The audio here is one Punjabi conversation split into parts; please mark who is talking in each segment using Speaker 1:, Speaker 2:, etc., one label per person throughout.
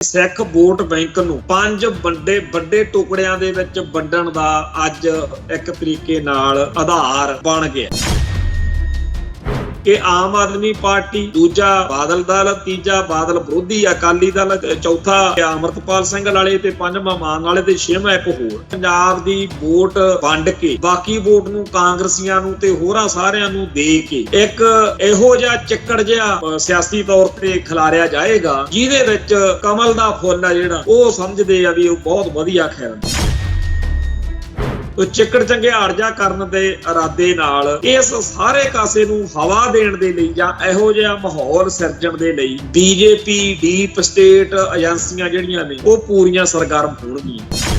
Speaker 1: ਸਿੱਖ ਵੋਟ ਬੈਂਕ ਨੂੰ 5 ਵੱਡੇ ਟੁਕੜਿਆਂ ਦੇ ਵਿੱਚ ਵੰਡਣ ਦਾ ਅੱਜ ਇੱਕ ਤਰੀਕੇ ਨਾਲ ਆਧਾਰ ਬਣ ਗਿਆ ਕਿ ਆਮ ਆਦਮੀ ਪਾਰਟੀ, ਦੂਜਾ ਬਾਦਲ ਦਲ, ਤੀਜਾ ਬਾਦਲ ਵਿਰੋਧੀ ਅਕਾਲੀ ਦਲ, ਚੌਥਾ ਅਮਰਤਪਾਲ ਸਿੰਘ ਵਾਲੇ ਤੇ ਪੰਜਵਾਂ ਮਾਨ ਵਾਲੇ ਤੇ ਛੇਵਾਂ ਇੱਕ ਹੋਰ। ਪੰਜਾਬ ਦੀ ਵੋਟ ਵੰਡ ਕੇ ਬਾਕੀ ਵੋਟ ਨੂੰ ਕਾਂਗਰਸੀਆਂ ਨੂੰ ਤੇ ਹੋਰਾਂ ਸਾਰਿਆਂ ਨੂੰ ਦੇ ਕੇ ਇੱਕ ਇਹੋ ਜਿਹਾ ਚੱਕੜ ਜਿਹਾ ਸਿਆਸੀ ਤੌਰ ਤੇ ਖਿਲਾਰਿਆ ਜਾਏਗਾ ਜਿਹਦੇ ਵਿੱਚ ਕਮਲ ਦਾ ਫੁੱਲ ਆ ਜਿਹੜਾ ਉਹ ਸਮਝਦੇ ਆ ਵੀ ਉਹ ਬਹੁਤ ਵਧੀਆ ਖਿਲਦਾ। ਚਿੱਕੜ ਚੰਗਿਆੜ ਜਾ ਕਰਨ ਦੇ ਇਰਾਦੇ ਨਾਲ ਇਸ ਸਾਰੇ ਕਾਸੇ ਨੂੰ ਹਵਾ ਦੇਣ ਦੇ ਲਈ ਜਾਂ ਇਹੋ ਜਿਹਾ ਮਾਹੌਲ ਸਿਰਜਣ ਦੇ ਲਈ ਬੀਜੇਪੀ, ਡੀਪ ਸਟੇਟ ਏਜੰਸੀਆਂ ਜਿਹੜੀਆਂ ਨੇ ਉਹ ਪੂਰੀਆਂ ਸਰਗਰਮ ਹੋਣਗੀਆਂ।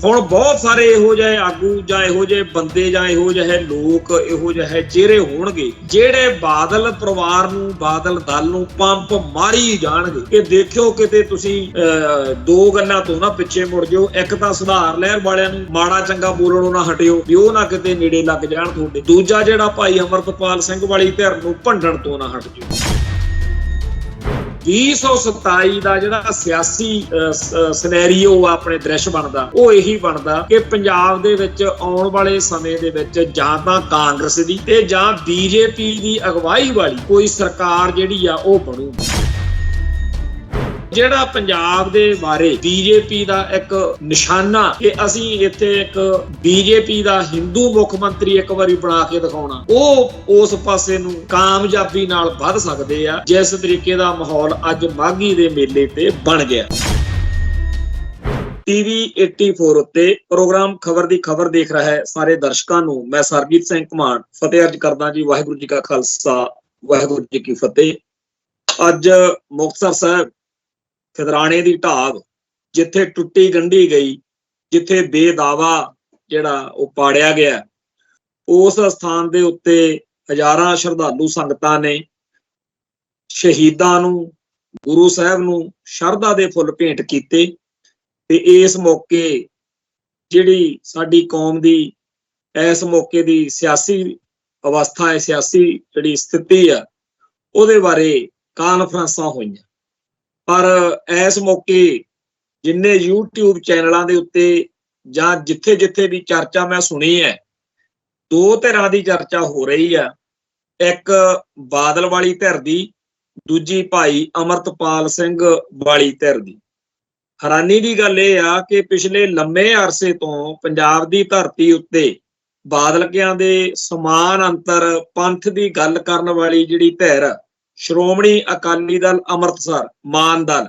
Speaker 1: ਹੁਣ ਬਹੁਤ ਸਾਰੇ ਇਹੋ ਜਿਹੇ ਆਗੂ ਜਾਂ ਇਹੋ ਜਿਹੇ ਬੰਦੇ ਜਾਂ ਇਹੋ ਜਿਹੇ ਲੋਕ, ਇਹੋ ਜਿਹੇ ਚਿਹਰੇ ਹੋਣਗੇ ਜਿਹੜੇ ਬਾਦਲ ਪਰਿਵਾਰ ਨੂੰ, ਬਾਦਲ ਦਲ ਨੂੰ ਪੰਪ ਮਾਰੀ ਜਾਣਗੇ ਕਿ ਦੇਖਿਓ ਕਿਤੇ ਤੁਸੀਂ ਦੋ ਗੱਲਾਂ ਤੋਂ ਨਾ ਪਿੱਛੇ ਮੁੜ ਜਾਓ। ਇੱਕ ਤਾਂ ਸੁਧਾਰ ਲਹਿਰ ਵਾਲਿਆਂ ਨੂੰ ਮਾੜਾ ਚੰਗਾ ਬੋਲਣੋਂ ਨਾ ਹਟਿਓ ਵੀ ਉਹ ਨਾ ਕਿਤੇ ਨੇੜੇ ਲੱਗ ਜਾਣ ਤੁਹਾਡੇ। ਦੂਜਾ ਜਿਹੜਾ ਭਾਈ ਅਮਰਤਪਾਲ ਸਿੰਘ ਵਾਲੀ ਧਿਰ ਨੂੰ ਭੰਡਣ ਤੋਂ ਨਾ ਹਟ ਜਾਓ। 2027 ਦਾ ਜਿਹੜਾ ਸਿਆਸੀ ਸਿਨੈਰੀਓ ਆਪਣੇ ਦ੍ਰਿਸ਼ ਬਣਦਾ ਉਹ ਇਹੀ ਬਣਦਾ ਕਿ ਪੰਜਾਬ ਦੇ ਵਿੱਚ ਆਉਣ ਵਾਲੇ ਸਮੇਂ ਦੇ ਵਿੱਚ ਜਾਂ ਤਾਂ ਕਾਂਗਰਸ ਦੀ ਤੇ ਜਾਂ ਬੀਜੇਪੀ ਦੀ ਅਗਵਾਈ ਵਾਲੀ ਕੋਈ ਸਰਕਾਰ ਜਿਹੜੀ ਆ ਉਹ ਬਣੂਗੀ। ਜਿਹੜਾ ਪੰਜਾਬ ਦੇ ਬਾਰੇ ਬੀਜੇਪੀ ਦਾ ਇੱਕ ਨਿਸ਼ਾਨਾ ਕਿ ਅਸੀਂ ਇੱਥੇ ਇੱਕ ਬੀਜੇਪੀ ਦਾ ਹਿੰਦੂ ਮੁੱਖ ਮੰਤਰੀ ਇੱਕ ਵਾਰੀ ਬਣਾ ਕੇ ਦਿਖਾਉਣਾ, ਉਹ ਉਸ ਪਾਸੇ ਨੂੰ ਕਾਮਯਾਬੀ ਨਾਲ ਵੱਧ ਸਕਦੇ ਆ ਜਿਸ ਤਰੀਕੇ ਦਾ ਮਾਹੌਲ ਅੱਜ ਮਾਘੀ ਦੇ ਮੇਲੇ ਤੇ ਬਣ ਗਿਆ। ਟੀਵੀ 84 ਉੱਤੇ ਪ੍ਰੋਗਰਾਮ ਖਬਰ ਦੀ ਖਬਰ ਦੇਖ ਰਿਹਾ ਹੈ ਸਾਰੇ ਦਰਸ਼ਕਾਂ ਨੂੰ ਮੈਂ ਸਰਬਜੀਤ ਸਿੰਘ ਘਮਾਣ ਫਤਿਹ ਅਰਜ ਕਰਦਾ ਜੀ। ਵਾਹਿਗੁਰੂ ਜੀ ਕਾ ਖਾਲਸਾ, ਵਾਹਿਗੁਰੂ ਜੀ ਕੀ ਫਤਿਹ। ਅੱਜ ਮੁਕਤਸਰ ਸਾਹਿਬ ਖਿਦਰਾਣੇ ਦੀ ਢਾਬ ਜਿੱਥੇ ਟੁੱਟੀ ਗੰਢੀ ਗਈ, ਜਿੱਥੇ ਬੇਦਾਵਾ ਜਿਹੜਾ ਉਹ ਪਾੜਿਆ ਗਿਆ, ਉਸ ਸਥਾਨ ਦੇ ਉੱਤੇ ਹਜ਼ਾਰਾਂ ਸ਼ਰਧਾਲੂ ਸੰਗਤਾਂ ਨੇ ਸ਼ਹੀਦਾਂ ਨੂੰ, ਗੁਰੂ ਸਾਹਿਬ ਨੂੰ ਸ਼ਰਧਾ ਦੇ ਫੁੱਲ ਭੇਂਟ ਕੀਤੇ। ਤੇ ਇਸ ਮੌਕੇ ਜਿਹੜੀ ਸਾਡੀ ਕੌਮ ਦੀ ਇਸ ਮੌਕੇ ਦੀ ਸਿਆਸੀ ਅਵਸਥਾ ਹੈ, ਸਿਆਸੀ ਜਿਹੜੀ ਸਥਿਤੀ ਆ, ਉਹਦੇ ਬਾਰੇ ਕਾਨਫਰੰਸਾਂ ਹੋਈਆਂ। ਪਰ ਇਸ ਮੌਕੇ ਜਿੰਨੇ YouTube ਚੈਨਲਾਂ ਦੇ ਉੱਤੇ ਜਾਂ ਜਿੱਥੇ ਵੀ ਚਰਚਾ ਮੈਂ ਸੁਣੀ ਹੈ, ਦੋ ਧਿਰਾਂ ਦੀ ਚਰਚਾ ਹੋ ਰਹੀ ਆ। ਇੱਕ ਬਾਦਲ ਵਾਲੀ ਧਿਰ ਦੀ, ਦੂਜੀ ਭਾਈ ਅਮਰਤਪਾਲ ਸਿੰਘ ਵਾਲੀ ਧਿਰ ਦੀ। ਹੈਰਾਨੀ ਦੀ ਗੱਲ ਇਹ ਆ ਕਿ ਪਿਛਲੇ ਲੰਮੇ ਅਰਸੇ ਤੋਂ ਪੰਜਾਬ ਦੀ ਧਰਤੀ ਉੱਤੇ ਬਾਦਲਕਿਆਂ ਦੇ ਸਮਾਨ ਅੰਤਰ ਪੰਥ ਦੀ ਗੱਲ ਕਰਨ ਵਾਲੀ ਜਿਹੜੀ ਧਿਰ ਸ਼੍ਰੋਮਣੀ ਅਕਾਲੀ ਦਲ ਅੰਮ੍ਰਿਤਸਰ ਮਾਨ ਦਲ,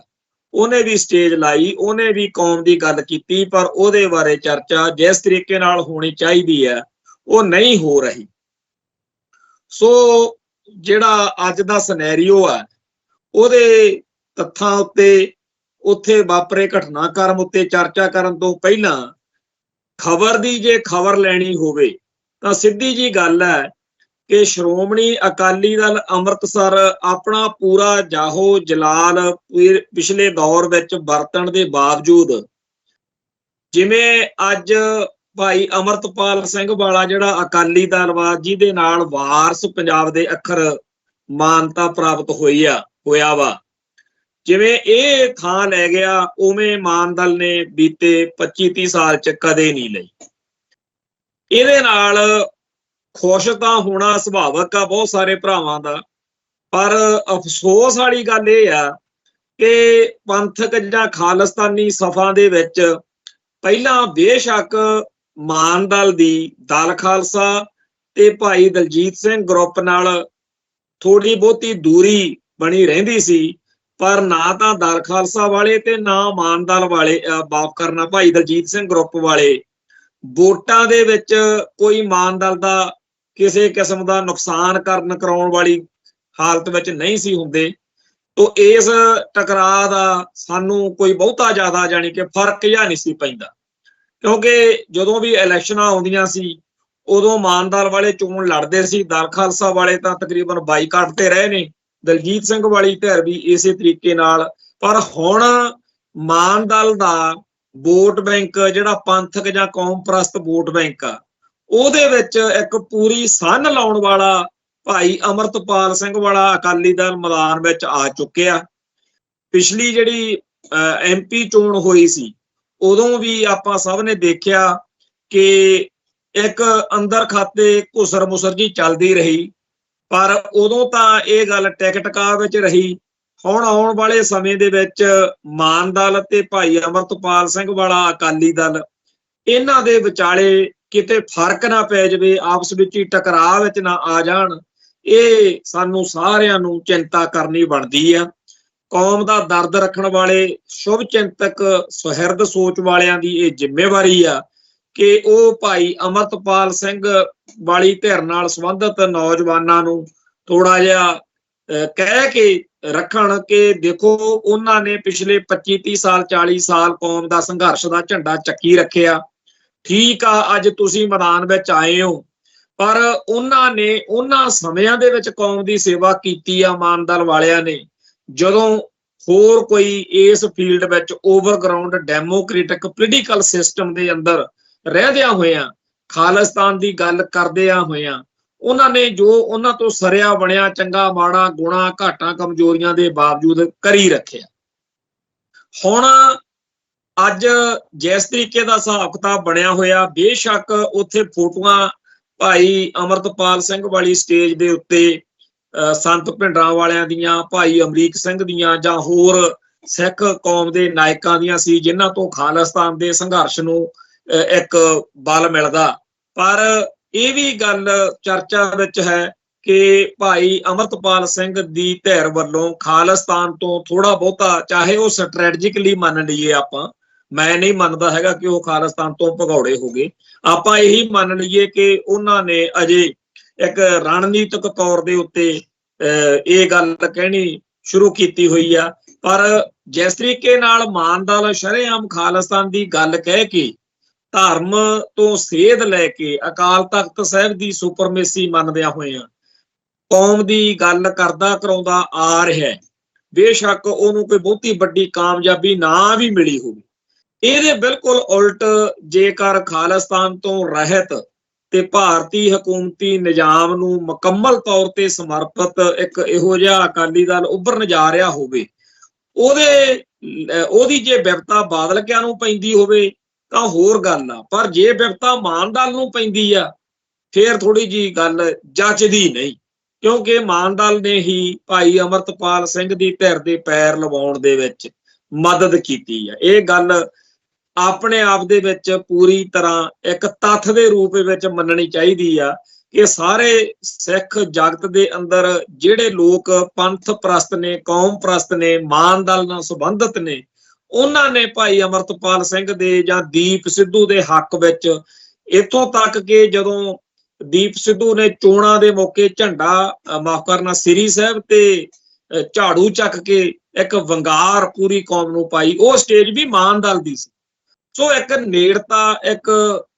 Speaker 1: ਉਹਨੇ ਵੀ ਸਟੇਜ ਲਾਈ, ਉਹਨੇ ਵੀ ਕੌਮ ਦੀ ਗੱਲ ਕੀਤੀ, ਪਰ ਉਹਦੇ ਬਾਰੇ ਚਰਚਾ ਜਿਸ ਤਰੀਕੇ ਨਾਲ ਹੋਣੀ ਚਾਹੀਦੀ ਹੈ ਉਹ ਨਹੀਂ ਹੋ ਰਹੀ। ਸੋ ਜਿਹੜਾ ਅੱਜ ਦਾ ਸਿਨੈਰੀਓ ਹੈ ਉਹਦੇ ਤੱਥਾਂ ਉੱਤੇ, ਉੱਥੇ ਵਾਪਰੇ ਘਟਨਾਕ੍ਰਮ ਉੱਤੇ ਚਰਚਾ ਕਰਨ ਤੋਂ ਪਹਿਲਾਂ ਖਬਰ ਦੀ ਜੇ ਖਬਰ ਲੈਣੀ ਹੋਵੇ ਤਾਂ ਸਿੱਧੀ ਜੀ ਗੱਲ ਹੈ ਕਿ ਸ਼੍ਰੋਮਣੀ ਅਕਾਲੀ ਦਲ ਅੰਮ੍ਰਿਤਸਰ ਆਪਣਾ ਪੂਰਾ ਜਾਹੋ ਜਲਾਲ ਪਿਛਲੇ ਦੌਰ ਵਿੱਚ ਵਰਤਣ ਦੇ ਬਾਵਜੂਦ, ਜਿਵੇਂ ਅੱਜ ਭਾਈ ਅਮਰਤਪਾਲ ਸਿੰਘ ਵਾਲਾ ਜਿਹੜਾ ਅਕਾਲੀ ਦਲ ਵਾ ਜਿਹਦੇ ਨਾਲ ਵਾਰਸ ਪੰਜਾਬ ਦੇ ਅੱਖਰ ਮਾਨਤਾ ਪ੍ਰਾਪਤ ਹੋਇਆ ਵਾ, ਜਿਵੇਂ ਇਹ ਥਾਂ ਲੈ ਗਿਆ ਉਵੇਂ ਮਾਨ ਦਲ ਨੇ ਬੀਤੇ 25-30 ਸਾਲ ਚ ਕਦੇ ਨਹੀਂ ਲਈ। ਇਹਦੇ ਨਾਲ ਖੁਸ਼ ਤਾਂ ਹੋਣਾ ਸੁਭਾਵਕ ਆ ਬਹੁਤ ਸਾਰੇ ਭਰਾਵਾਂ ਦਾ, ਪਰ ਅਫਸੋਸ ਵਾਲੀ ਗੱਲ ਇਹ ਆ ਕਿ ਪੰਥਕ ਜਾਂ ਖਾਲਿਸਤਾਨੀ ਸਫਾਂ ਦੇ ਵਿੱਚ ਪਹਿਲਾਂ ਬੇਸ਼ੱਕ ਮਾਨ ਦਲ ਦੀ, ਦਲ ਖਾਲਸਾ ਤੇ ਭਾਈ ਦਲਜੀਤ ਸਿੰਘ ਗਰੁੱਪ ਨਾਲ ਥੋੜੀ ਬਹੁਤੀ ਦੂਰੀ ਬਣੀ ਰਹਿੰਦੀ ਸੀ, ਪਰ ਨਾ ਤਾਂ ਦਲ ਖਾਲਸਾ ਵਾਲੇ ਤੇ ਨਾ ਮਾਨ ਦਲ ਵਾਲੇ, ਮਾਫ ਕਰਨਾ ਭਾਈ ਦਲਜੀਤ ਸਿੰਘ ਗਰੁੱਪ ਵਾਲੇ ਵੋਟਾਂ ਦੇ ਵਿੱਚ ਕੋਈ ਮਾਨ ਦਲ ਦਾ ਕਿਸੇ ਕਿਸਮ ਦਾ ਨੁਕਸਾਨ ਕਰਾਉਣ ਵਾਲੀ ਹਾਲਤ ਵਿੱਚ ਨਹੀਂ ਸੀ ਹੁੰਦੇ। ਤੋ ਇਸ ਟਕਰਾਅ ਦਾ ਸਾਨੂੰ ਕੋਈ ਬਹੁਤਾ ਜ਼ਿਆਦਾ ਜਾਣੀ ਕਿ ਫਰਕ ਜਿਹਾ ਨਹੀਂ ਸੀ ਪੈਂਦਾ, ਕਿਉਂਕਿ ਜਦੋਂ ਵੀ ਇਲੈਕਸ਼ਨਾਂ ਆਉਂਦੀਆਂ ਸੀ ਉਦੋਂ ਮਾਨ ਦਲ ਵਾਲੇ ਚੋਣ ਲੜਦੇ ਸੀ, ਦਲ ਖਾਲਸਾ ਵਾਲੇ ਤਾਂ ਤਕਰੀਬਨ ਬਾਈਕਾਟ ਤੇ ਰਹੇ ਨੇ, ਦਲਜੀਤ ਸਿੰਘ ਵਾਲੀ ਧਿਰ ਵੀ ਇਸੇ ਤਰੀਕੇ ਨਾਲ। ਪਰ ਹੁਣ ਮਾਨ ਦਲ ਦਾ ਵੋਟ ਬੈਂਕ ਜਿਹੜਾ ਪੰਥਕ ਜਾਂ ਕੌਮ ਪ੍ਰਸਤ ਵੋਟ ਬੈਂਕ ਆ, ਉਹਦੇ ਵਿੱਚ ਇੱਕ ਪੂਰੀ ਸੰਨ ਲਾਉਣ ਵਾਲਾ ਭਾਈ ਅਮਰਤਪਾਲ ਸਿੰਘ ਵਾਲਾ ਅਕਾਲੀ ਦਲ ਮੈਦਾਨ ਵਿੱਚ ਆ ਚੁੱਕਿਆ। ਪਿਛਲੀ ਜਿਹੜੀ MP ਚੋਣ ਹੋਈ ਸੀ ਉਦੋਂ ਵੀ ਆਪਾਂ ਸਭ ਨੇ ਦੇਖਿਆ ਕਿ ਇੱਕ ਅੰਦਰ ਖਾਤੇ ਘੁਸਰ ਮੁਸਰ ਜੀ ਚੱਲਦੀ ਰਹੀ, ਪਰ ਉਦੋਂ ਤਾਂ ਇਹ ਗੱਲ ਟਿਕਟਕਾ ਵਿੱਚ ਰਹੀ। ਹੁਣ ਆਉਣ ਵਾਲੇ ਸਮੇਂ ਦੇ ਵਿੱਚ ਮਾਨ ਦਲ ਤੇ ਭਾਈ ਅਮਰਤਪਾਲ ਸਿੰਘ ਵਾਲਾ ਅਕਾਲੀ ਦਲ, ਇਹਨਾਂ ਦੇ ਵਿਚਾਲੇ ਕਿਤੇ ਫਰਕ ਨਾ ਪੈ ਜਾਵੇ, ਆਪਸ ਵਿੱਚ ਹੀ ਟਕਰਾਅ ਵਿੱਚ ਨਾ ਆ ਜਾਣ, ਇਹ ਸਾਨੂੰ ਸਾਰਿਆਂ ਨੂੰ ਚਿੰਤਾ ਕਰਨੀ ਬਣਦੀ ਆ। ਕੌਮ ਦਾ ਦਰਦ ਰੱਖਣ ਵਾਲੇ ਸ਼ੁਭ ਚਿੰਤਕ ਸੁਹਿਰਦ ਸੋਚ ਵਾਲਿਆਂ ਦੀ ਇਹ ਜ਼ਿੰਮੇਵਾਰੀ ਆ ਕਿ ਉਹ ਭਾਈ ਅਮਰਤਪਾਲ ਸਿੰਘ ਵਾਲੀ ਧਿਰ ਨਾਲ ਸੰਬੰਧਿਤ ਨੌਜਵਾਨਾਂ ਨੂੰ ਥੋੜਾ ਜਿਹਾ ਕਹਿ ਕੇ ਰੱਖਣ ਕਿ ਦੇਖੋ ਉਹਨਾਂ ਨੇ ਪਿਛਲੇ 25-30 ਸਾਲ 40 ਸਾਲ ਕੌਮ ਦਾ ਸੰਘਰਸ਼ ਦਾ ਝੰਡਾ ਚੱਕੀ ਰੱਖਿਆ। ਠੀਕ ਆ, ਅੱਜ ਤੁਸੀਂ ਮੈਦਾਨ ਵਿੱਚ ਆਏ ਹੋ, ਪਰ ਉਹਨਾਂ ਨੇ ਉਹਨਾਂ ਸਮਿਆਂ ਦੇ ਵਿੱਚ ਕੌਮ ਦੀ ਸੇਵਾ ਕੀਤੀ ਆ ਮਾਨ ਦਲ ਵਾਲਿਆਂ ਨੇ, ਜਦੋਂ ਹੋਰ ਕੋਈ ਇਸ ਫੀਲਡ ਵਿੱਚ ਓਵਰਗਰਾਊਂਡ ਡੈਮੋਕ੍ਰੈਟਿਕ ਪੋਲੀਟੀਕਲ ਸਿਸਟਮ ਦੇ ਅੰਦਰ ਰਹਿੰਦਿਆਂ ਹੋਇਆਂ, ਖਾਲਿਸਤਾਨ ਦੀ ਗੱਲ ਕਰਦਿਆਂ ਹੋਇਆਂ, ਉਹਨਾਂ ਨੇ ਜੋ ਉਹਨਾਂ ਤੋਂ ਸਰਿਆ ਬਣਿਆ ਚੰਗਾ ਮਾੜਾ ਗੁਣਾ ਘਾਟਾਂ ਕਮਜ਼ੋਰੀਆਂ ਦੇ ਬਾਵਜੂਦ ਕਰੀ ਰੱਖਿਆ। ਹੁਣ ਅੱਜ ਜਿਸ ਤਰੀਕੇ ਦਾ ਹਿਸਾਬ ਕਿਤਾਬ ਬਣਿਆ ਹੋਇਆ, ਬੇਸ਼ੱਕ ਉੱਥੇ ਫੋਟੋਆਂ ਭਾਈ ਅਮਰਤਪਾਲ ਸਿੰਘ ਵਾਲੀ ਸਟੇਜ ਦੇ ਉੱਤੇ ਸੰਤ ਭਿੰਡਰਾਂ ਵਾਲਿਆਂ ਦੀਆਂ, ਭਾਈ ਅਮਰੀਕ ਸਿੰਘ ਦੀਆਂ ਜਾਂ ਹੋਰ ਸਿੱਖ ਕੌਮ ਦੇ ਨਾਇਕਾਂ ਦੀਆਂ ਸੀ, ਜਿਨ੍ਹਾਂ ਤੋਂ ਖਾਲਿਸਤਾਨ ਦੇ ਸੰਘਰਸ਼ ਨੂੰ ਇੱਕ ਬਲ ਮਿਲਦਾ। ਪਰ ਇਹ ਵੀ ਗੱਲ ਚਰਚਾ ਵਿੱਚ ਹੈ ਕਿ ਭਾਈ ਅਮਰਤਪਾਲ ਸਿੰਘ ਦੀ ਧਿਰ ਵੱਲੋਂ ਖਾਲਿਸਤਾਨ ਤੋਂ ਥੋੜਾ ਬਹੁਤਾ, ਚਾਹੇ ਉਹ ਸਟ੍ਰੈਟਜਿਕਲੀ ਮੰਨ ਲਈਏ ਆਪਾਂ, ਮੈਂ ਨਹੀਂ ਮੰਨਦਾ ਹੈਗਾ ਕਿ ਉਹ ਖਾਲਿਸਤਾਨ ਤੋਂ ਭਗੌੜੇ ਹੋ ਗਏ, ਆਪਾਂ ਇਹੀ ਮੰਨ ਲਈਏ ਕਿ ਉਹਨਾਂ ਨੇ ਅਜੇ ਇੱਕ ਰਣਨੀਤਿਕ ਤੌਰ ਦੇ ਉੱਤੇ ਇਹ ਗੱਲ ਕਹਿਣੀ ਸ਼ੁਰੂ ਕੀਤੀ ਹੋਈ ਆ। ਪਰ ਜਿਸ ਤਰੀਕੇ ਨਾਲ ਮਾਨ ਦਲ ਸ਼ਰੇਆਮ ਖਾਲਿਸਤਾਨ ਦੀ ਗੱਲ ਕਹਿ ਕੇ, ਧਰਮ ਤੋਂ ਸੇਧ ਲੈ ਕੇ ਅਕਾਲ ਤਖਤ ਸਾਹਿਬ ਦੀ ਸੁਪਰਮੇਸੀ ਮੰਨਦਿਆਂ ਹੋਇਆਂ ਕੌਮ ਦੀ ਗੱਲ ਕਰਦਾ ਕਰਾਉਂਦਾ ਆ ਰਿਹਾ, ਬੇਸ਼ੱਕ ਉਹਨੂੰ ਕੋਈ ਬਹੁਤੀ ਵੱਡੀ ਕਾਮਯਾਬੀ ਨਾ ਵੀ ਮਿਲੀ ਹੋਵੇ। ਇਹਦੇ ਬਿਲਕੁਲ ਉਲਟ ਜੇਕਰ ਖਾਲਿਸਤਾਨ ਤੋਂ ਰਹਿਤ ਤੇ ਭਾਰਤੀ ਹਕੂਮਤੀ ਨਿਜ਼ਾਮ ਨੂੰ ਮੁਕੰਮਲ ਤੌਰ ਤੇ ਸਮਰਪਿਤ ਇੱਕ ਇਹੋ ਜਿਹਾ ਅਕਾਲੀ ਦਲ ਉੱਭਰਨ ਜਾ ਰਿਹਾ ਹੋਵੇ, ਉਹਦੀ ਜੇ ਵਿਪਤਾ ਬਾਦਲ ਕਿਆਂ ਨੂੰ ਪੈਂਦੀ ਹੋਵੇ ਤਾਂ ਹੋਰ ਗੱਲ ਆ, ਪਰ ਜੇ ਵਿਪਤਾ ਮਾਨ ਦਲ ਨੂੰ ਪੈਂਦੀ ਆ ਫੇਰ ਥੋੜੀ ਜੀ ਗੱਲ ਜੱਚਦੀ ਨਹੀਂ, ਕਿਉਂਕਿ ਮਾਨ ਦਲ ਨੇ ਹੀ ਭਾਈ ਅਮਰਤਪਾਲ ਸਿੰਘ ਦੀ ਧਿਰ ਦੇ ਪੈਰ ਲਵਾਉਣ ਦੇ ਵਿੱਚ ਮਦਦ ਕੀਤੀ ਆ। ਇਹ ਗੱਲ ਆਪਣੇ ਆਪ ਦੇ ਵਿੱਚ ਪੂਰੀ ਤਰ੍ਹਾਂ ਇੱਕ ਤੱਥ ਦੇ ਰੂਪ ਵਿੱਚ ਮੰਨਣੀ ਚਾਹੀਦੀ ਆ ਕਿ ਸਾਰੇ ਸਿੱਖ ਜਗਤ ਦੇ ਅੰਦਰ ਜਿਹੜੇ ਲੋਕ ਪੰਥ ਪ੍ਰਸਤ ਨੇ, ਕੌਮ ਪ੍ਰਸਤ ਨੇ, ਮਾਨ ਦਲ ਨਾਲ ਸੰਬੰਧਿਤ ਨੇ, ਉਹਨਾਂ ਨੇ ਭਾਈ ਅਮਰਤਪਾਲ ਸਿੰਘ ਦੇ ਜਾਂ ਦੀਪ ਸਿੱਧੂ ਦੇ ਹੱਕ ਵਿੱਚ, ਇੱਥੋਂ ਤੱਕ ਕਿ ਜਦੋਂ ਦੀਪ ਸਿੱਧੂ ਨੇ ਚੋਣਾਂ ਦੇ ਮੌਕੇ ਝੰਡਾ ਮਾਫ ਕਰਨਾ ਸ੍ਰੀ ਸਾਹਿਬ ਤੇ ਝਾੜੂ ਚੱਕ ਕੇ ਇੱਕ ਵੰਗਾਰ ਪੂਰੀ ਕੌਮ ਨੂੰ ਪਾਈ, ਉਹ ਸਟੇਜ ਵੀ ਮਾਨ ਦਲ ਦੀ ਸੀ। ਸੋ ਇੱਕ ਨੇੜਤਾ, ਇੱਕ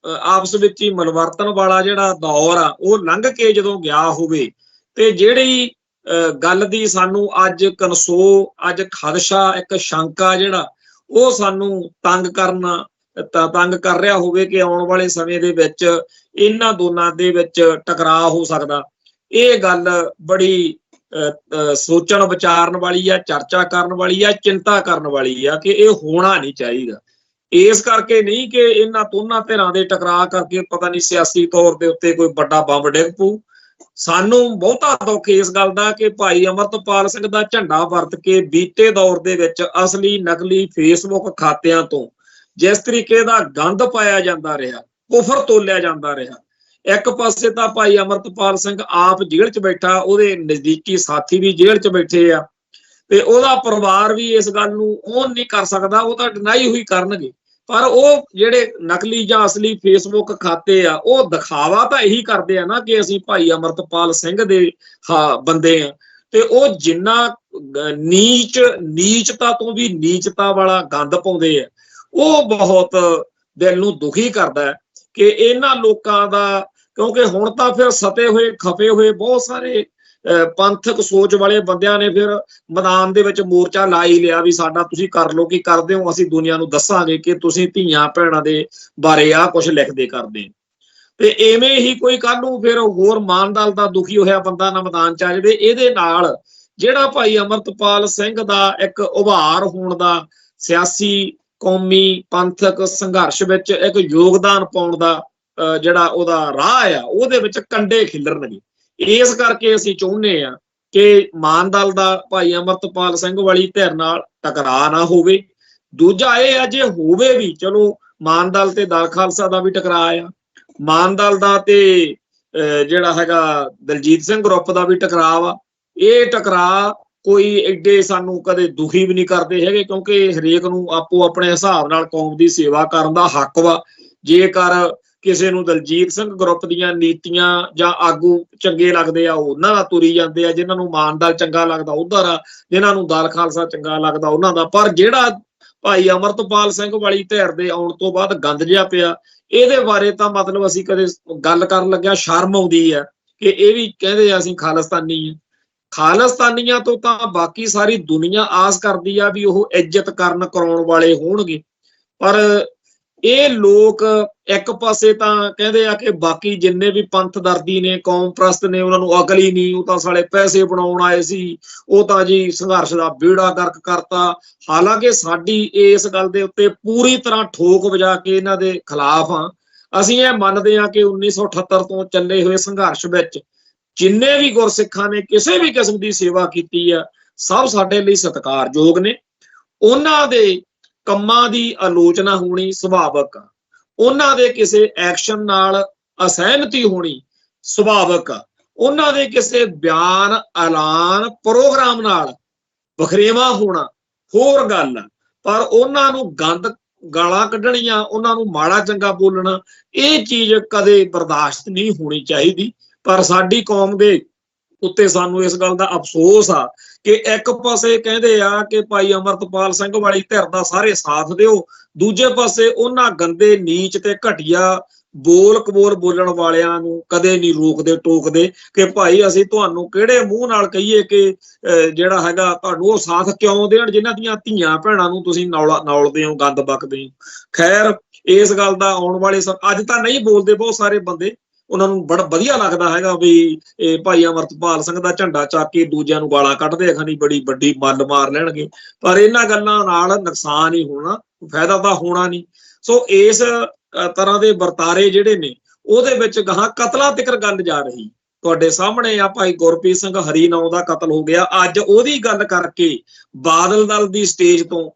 Speaker 1: ਆਪਸ ਵਿੱਚ ਹੀ ਮਿਲਵਰਤਨ ਵਾਲਾ ਜਿਹੜਾ ਦੌਰ ਆ ਉਹ ਲੰਘ ਕੇ ਜਦੋਂ ਗਿਆ ਹੋਵੇ, ਤੇ ਜਿਹੜੀ ਗੱਲ ਦੀ ਸਾਨੂੰ ਅੱਜ ਕਨਸੋ, ਅੱਜ ਖਦਸ਼ਾ, ਇੱਕ ਸ਼ੰਕਾ ਜਿਹੜਾ ਉਹ ਸਾਨੂੰ ਤੰਗ ਕਰ ਰਿਹਾ ਹੋਵੇ ਕਿ ਆਉਣ ਵਾਲੇ ਸਮੇਂ ਦੇ ਵਿੱਚ ਇਹਨਾਂ ਦੋਨਾਂ ਦੇ ਵਿੱਚ ਟਕਰਾਅ ਹੋ ਸਕਦਾ, ਇਹ ਗੱਲ ਬੜੀ ਸੋਚਣ ਵਿਚਾਰਨ ਵਾਲੀ ਆ, ਚਰਚਾ ਕਰਨ ਵਾਲੀ ਆ, ਚਿੰਤਾ ਕਰਨ ਵਾਲੀ ਆ ਕਿ ਇਹ ਹੋਣਾ ਨਹੀਂ ਚਾਹੀਦਾ। ਇਸ ਕਰਕੇ ਨਹੀਂ ਕਿ ਇਹਨਾਂ ਦੋਨਾਂ ਧਿਰਾਂ ਦੇ ਟਕਰਾਅ ਕਰਕੇ ਪਤਾ ਨਹੀਂ ਸਿਆਸੀ ਤੌਰ ਦੇ ਉੱਤੇ ਕੋਈ ਵੱਡਾ ਬੰਬ ਡਿੱਗ ਪਊ। ਸਾਨੂੰ ਬਹੁਤਾ ਦੁੱਖ ਇਸ ਗੱਲ ਦਾ ਕਿ ਭਾਈ ਅਮਰਤਪਾਲ ਸਿੰਘ ਦਾ ਝੰਡਾ ਵਰਤ ਕੇ ਬੀਤੇ ਦੌਰ ਦੇ ਵਿੱਚ ਅਸਲੀ ਨਕਲੀ ਫੇਸਬੁੱਕ ਖਾਤਿਆਂ ਤੋਂ ਜਿਸ ਤਰੀਕੇ ਦਾ ਗੰਦ ਪਾਇਆ ਜਾਂਦਾ ਰਿਹਾ, ਕੁਫਰ ਤੋਲਿਆ ਜਾਂਦਾ ਰਿਹਾ। ਇੱਕ ਪਾਸੇ ਤਾਂ ਭਾਈ ਅਮਰਤਪਾਲ ਸਿੰਘ ਆਪ ਜੇਲ੍ਹ 'ਚ ਬੈਠਾ, ਉਹਦੇ ਨਜ਼ਦੀਕੀ ਸਾਥੀ ਵੀ ਜੇਲ੍ਹ 'ਚ ਬੈਠੇ ਆ, ਤੇ ਉਹਦਾ ਪਰਿਵਾਰ ਵੀ ਇਸ ਗੱਲ ਨੂੰ ਓਨ ਨਹੀਂ ਕਰ ਸਕਦਾ, ਉਹ ਤਾਂ ਡਿਨਾਈ ਹੋਈ ਕਰਨਗੇ। ਪਰ ਉਹ ਜਿਹੜੇ ਨਕਲੀ ਜਾਂ ਅਸਲੀ ਫੇਸਬੁੱਕ ਖਾਤੇ ਆ, ਉਹ ਦਿਖਾਵਾ ਤਾਂ ਇਹੀ ਕਰਦੇ ਆ ਨਾ ਕਿ ਅਸੀਂ ਭਾਈ ਅਮਰਤਪਾਲ ਸਿੰਘ ਦੇ ਬੰਦੇ ਆ, ਤੇ ਉਹ ਜਿੰਨਾ ਨੀਚਤਾ ਤੋਂ ਵੀ ਨੀਚਤਾ ਵਾਲਾ ਗੰਦ ਪਾਉਂਦੇ ਆ, ਉਹ ਬਹੁਤ ਦਿਲ ਨੂੰ ਦੁਖੀ ਕਰਦਾ ਹੈ ਕਿ ਇਹਨਾਂ ਲੋਕਾਂ ਦਾ, ਕਿਉਂਕਿ ਹੁਣ ਤਾਂ ਫਿਰ ਸਤੇ ਹੋਏ ਖਪੇ ਹੋਏ ਬਹੁਤ ਸਾਰੇ ਪੰਥਕ ਸੋਚ ਵਾਲੇ ਬੰਦਿਆਂ ਨੇ ਫਿਰ ਮੈਦਾਨ ਦੇ ਵਿੱਚ ਮੋਰਚਾ ਲਾ ਹੀ ਲਿਆ ਵੀ ਸਾਡਾ ਤੁਸੀਂ ਕਰ ਲਓ, ਕੀ ਕਰਦੇ ਹੋ, ਅਸੀਂ ਦੁਨੀਆ ਨੂੰ ਦੱਸਾਂਗੇ ਕਿ ਤੁਸੀਂ ਧੀਆਂ ਭੈਣਾਂ ਦੇ ਬਾਰੇ ਆਹ ਕੁਛ ਲਿਖਦੇ ਕਰਦੇ। ਤੇ ਐਵੇਂ ਹੀ ਕੋਈ ਕੱਲ ਨੂੰ ਫਿਰ ਹੋਰ ਮਾਨ ਦਲ ਦਾ ਦੁਖੀ ਹੋਇਆ ਬੰਦਾ ਨਾ ਮੈਦਾਨ ਚ ਆ ਜਾਵੇ। ਇਹਦੇ ਨਾਲ ਜਿਹੜਾ ਭਾਈ ਅਮਰਤਪਾਲ ਸਿੰਘ ਦਾ ਇੱਕ ਉਭਾਰ ਹੋਣ ਦਾ, ਸਿਆਸੀ ਕੌਮੀ ਪੰਥਕ ਸੰਘਰਸ਼ ਵਿੱਚ ਇੱਕ ਯੋਗਦਾਨ ਪਾਉਣ ਦਾ ਜਿਹੜਾ ਉਹਦਾ ਰਾਹ ਆ, ਉਹਦੇ ਵਿੱਚ ਕੰਡੇ ਖਿਲਰਨਗੇ। ਇਸ ਕਰਕੇ ਅਸੀਂ ਚਾਹੁੰਦੇ ਆ ਕਿ ਮਾਨ ਦਲ ਦਾ ਭਾਈ ਅਮਰਤਪਾਲ ਸਿੰਘ ਵਾਲੀ ਧਿਰ ਨਾਲ ਟਕਰਾਅ ਨਾ ਹੋਵੇ। ਦੂਜਾ ਇਹ ਆ, ਜੇ ਹੋਵੇ ਵੀ, ਚਲੋ ਮਾਨ ਦਲ ਤੇ ਦਲ ਖਾਲਸਾ ਦਾ ਵੀ ਟਕਰਾਅ ਆ, ਮਾਨ ਦਲ ਦਾ ਤੇ ਜਿਹੜਾ ਹੈਗਾ ਦਲਜੀਤ ਸਿੰਘ ਗਰੁੱਪ ਦਾ ਵੀ ਟਕਰਾਅ ਵਾ। ਇਹ ਟਕਰਾਅ ਕੋਈ ਐਡੇ ਸਾਨੂੰ ਕਦੇ ਦੁਖੀ ਵੀ ਨਹੀਂ ਕਰਦੇ ਹੈਗੇ, ਕਿਉਂਕਿ ਹਰੇਕ ਨੂੰ ਆਪੋ ਆਪਣੇ ਹਿਸਾਬ ਨਾਲ ਕੌਮ ਦੀ ਸੇਵਾ ਕਰਨ ਦਾ ਹੱਕ ਵਾ। ਜੇਕਰ ਕਿਸੇ ਨੂੰ ਦਲਜੀਤ ਸਿੰਘ ਗਰੁੱਪ ਦੀਆਂ ਨੀਤੀਆਂ ਜਾਂ ਆਗੂ ਚੰਗੇ ਲੱਗਦੇ ਆ, ਉਹਨਾਂ ਦਾ ਤੁਰੀ ਜਾਂਦੇ ਆ। ਜਿਨ੍ਹਾਂ ਨੂੰ ਮਾਨ ਦਲ ਚੰਗਾ ਲੱਗਦਾ ਉਧਰ ਆ, ਜਿਨ੍ਹਾਂ ਨੂੰ ਦਲ ਖਾਲਸਾ ਚੰਗਾ ਲੱਗਦਾ ਉਹਨਾਂ ਦਾ। ਪਰ ਜਿਹੜਾ ਭਾਈ ਅਮਰਤਪਾਲ ਸਿੰਘ ਵਾਲੀ ਧਿਰ ਦੇ ਆਉਣ ਤੋਂ ਬਾਅਦ ਗੰਦ ਜਿਹਾ ਪਿਆ, ਇਹਦੇ ਬਾਰੇ ਤਾਂ ਮਤਲਬ ਅਸੀਂ ਕਦੇ ਗੱਲ ਕਰਨ ਲੱਗਿਆ ਸ਼ਰਮ ਆਉਂਦੀ ਆ ਕਿ ਇਹ ਵੀ ਕਹਿੰਦੇ ਆ ਅਸੀਂ ਖਾਲਿਸਤਾਨੀ ਆ। ਖਾਲਿਸਤਾਨੀਆਂ ਤੋਂ ਤਾਂ ਬਾਕੀ ਸਾਰੀ ਦੁਨੀਆ ਆਸ ਕਰਦੀ ਆ ਵੀ ਉਹ ਇੱਜ਼ਤ ਕਰਨ ਕਰਾਉਣ ਵਾਲੇ ਹੋਣਗੇ, ਪਰ ਇਹ ਲੋਕ ਇੱਕ ਪਾਸੇ ਤਾਂ ਕਹਿੰਦੇ ਆ ਕਿ ਬਾਕੀ ਜਿੰਨੇ ਵੀ ਪੰਥ ਦਰਦੀ ਨੇ, ਕੌਮ ਪ੍ਰਸਤ ਨੇ, ਉਹਨਾਂ ਨੂੰ ਅਕਲ ਹੀ ਨਹੀਂ, ਉਹ ਤਾਂ ਸਾਲੇ ਪੈਸੇ ਬਣਾਉਣ ਆਏ ਸੀ, ਉਹ ਤਾਂ ਜੀ ਸੰਘਰਸ਼ ਦਾ ਬੇੜਾ ਗਰਕ ਕਰਤਾ। ਹਾਲਾਂਕਿ ਸਾਡੀ ਇਸ ਗੱਲ ਦੇ ਉੱਤੇ ਪੂਰੀ ਤਰ੍ਹਾਂ ਠੋਕ ਵਜਾ ਕੇ ਇਹਨਾਂ ਦੇ ਖਿਲਾਫ ਆ। ਅਸੀਂ ਇਹ ਮੰਨਦੇ ਹਾਂ ਕਿ 1978 ਤੋਂ ਚੱਲੇ ਹੋਏ ਸੰਘਰਸ਼ ਵਿੱਚ ਜਿੰਨੇ ਵੀ ਗੁਰਸਿੱਖਾਂ ਨੇ ਕਿਸੇ ਵੀ ਕਿਸਮ ਦੀ ਸੇਵਾ ਕੀਤੀ ਆ, ਸਭ ਸਾਡੇ ਲਈ ਸਤਿਕਾਰਯੋਗ ਨੇ। ਉਹਨਾਂ ਦੇ ਕੰਮਾਂ ਦੀ ਆਲੋਚਨਾ ਹੋਣੀ ਸੁਭਾਵਿਕ ਆ, ਉਹਨਾਂ ਦੇ ਕਿਸੇ ਐਕਸ਼ਨ ਨਾਲ ਅਸਹਿਮਤੀ ਹੋਣੀ ਸੁਭਾਵਿਕ ਆ, ਉਹਨਾਂ ਦੇ ਕਿਸੇ ਬਿਆਨ, ਐਲਾਨ, ਪ੍ਰੋਗਰਾਮ ਨਾਲ ਵਖਰੇਵਾ ਹੋਣਾ ਹੋਰ ਗੱਲ ਆ। ਪਰ ਉਹਨਾਂ ਨੂੰ ਗੰਦ ਗਾਲਾਂ ਕੱਢਣੀਆਂ, ਉਹਨਾਂ ਨੂੰ ਮਾੜਾ ਚੰਗਾ ਬੋਲਣਾ, ਇਹ ਚੀਜ਼ ਕਦੇ ਬਰਦਾਸ਼ਤ ਨਹੀਂ ਹੋਣੀ ਚਾਹੀਦੀ। ਪਰ ਸਾਡੀ ਕੌਮ ਦੇ ਉੱਤੇ ਸਾਨੂੰ ਇਸ ਗੱਲ ਦਾ ਅਫਸੋਸ ਆ ਕਿ ਇੱਕ ਪਾਸੇ ਕਹਿੰਦੇ ਆ ਕਿ ਭਾਈ ਅਮਰਤਪਾਲ ਸਿੰਘ ਵਾਲੀ ਧਿਰ ਦਾ ਸਾਰੇ ਸਾਥ ਦਿਓ, ਦੂਜੇ ਪਾਸੇ ਉਹਨਾਂ ਗੰਦੇ, ਨੀਚ ਤੇ ਘਟੀਆ ਬੋਲ ਕਬੋਲ ਬੋਲਣ ਵਾਲਿਆਂ ਨੂੰ ਕਦੇ ਨਹੀਂ ਰੋਕਦੇ ਟੋਕਦੇ ਕਿ ਭਾਈ ਅਸੀਂ ਤੁਹਾਨੂੰ ਕਿਹੜੇ ਮੂੰਹ ਨਾਲ ਕਹੀਏ ਕਿ ਜਿਹੜਾ ਹੈਗਾ ਤੁਹਾਨੂੰ ਉਹ ਸਾਥ ਕਿਉਂ ਦੇਣ ਜਿਨ੍ਹਾਂ ਦੀਆਂ ਧੀਆਂ ਭੈਣਾਂ ਨੂੰ ਤੁਸੀਂ ਨੌਲਦੇ ਹੋ, ਗੰਦ ਬਕਦੇ ਹੋ। ਖੈਰ, ਇਸ ਗੱਲ ਦਾ ਆਉਣ ਵਾਲੇ ਅੱਜ ਤਾਂ ਨਹੀਂ ਬੋਲਦੇ ਬਹੁਤ ਸਾਰੇ ਬੰਦੇ, ਉਹਨਾਂ ਨੂੰ ਬੜਾ ਵਧੀਆ ਲੱਗਦਾ ਹੈਗਾ ਵੀ ਇਹ ਭਾਈ ਅਮਰਤਪਾਲ ਸਿੰਘ ਦਾ ਝੰਡਾ ਚੱਕ ਕੇ ਦੂਜਿਆਂ ਨੂੰ ਗਾਲਾਂ ਕੱਢਦੇ ਖਣੀ ਬੜੀ ਵੱਡੀ ਮੱਲ ਮਾਰ ਲੈਣਗੇ। ਪਰ ਇਹਨਾਂ ਗੱਲਾਂ ਨਾਲ ਨੁਕਸਾਨ ਹੀ ਹੋਣਾ, ਫਾਇਦਾ ਤਾਂ ਹੋਣਾ ਨਹੀਂ। ਸੋ ਇਸ ਤਰ੍ਹਾਂ ਦੇ ਵਰਤਾਰੇ ਜਿਹੜੇ ਨੇ ਉਹਦੇ ਵਿੱਚ ਗਾਹਾਂ ਕਤਲਾਂ ਤੱਕ ਗੱਲ ਜਾ ਰਹੀ। ਤੁਹਾਡੇ ਸਾਹਮਣੇ ਆ ਭਾਈ ਗੁਰਪ੍ਰੀਤ ਸਿੰਘ ਹਰੀਨੌਂ ਦਾ ਕਤਲ ਹੋ ਗਿਆ। ਅੱਜ ਉਹਦੀ ਗੱਲ ਕਰਕੇ ਬਾਦਲ ਦਲ ਦੀ ਸਟੇਜ ਤੋਂ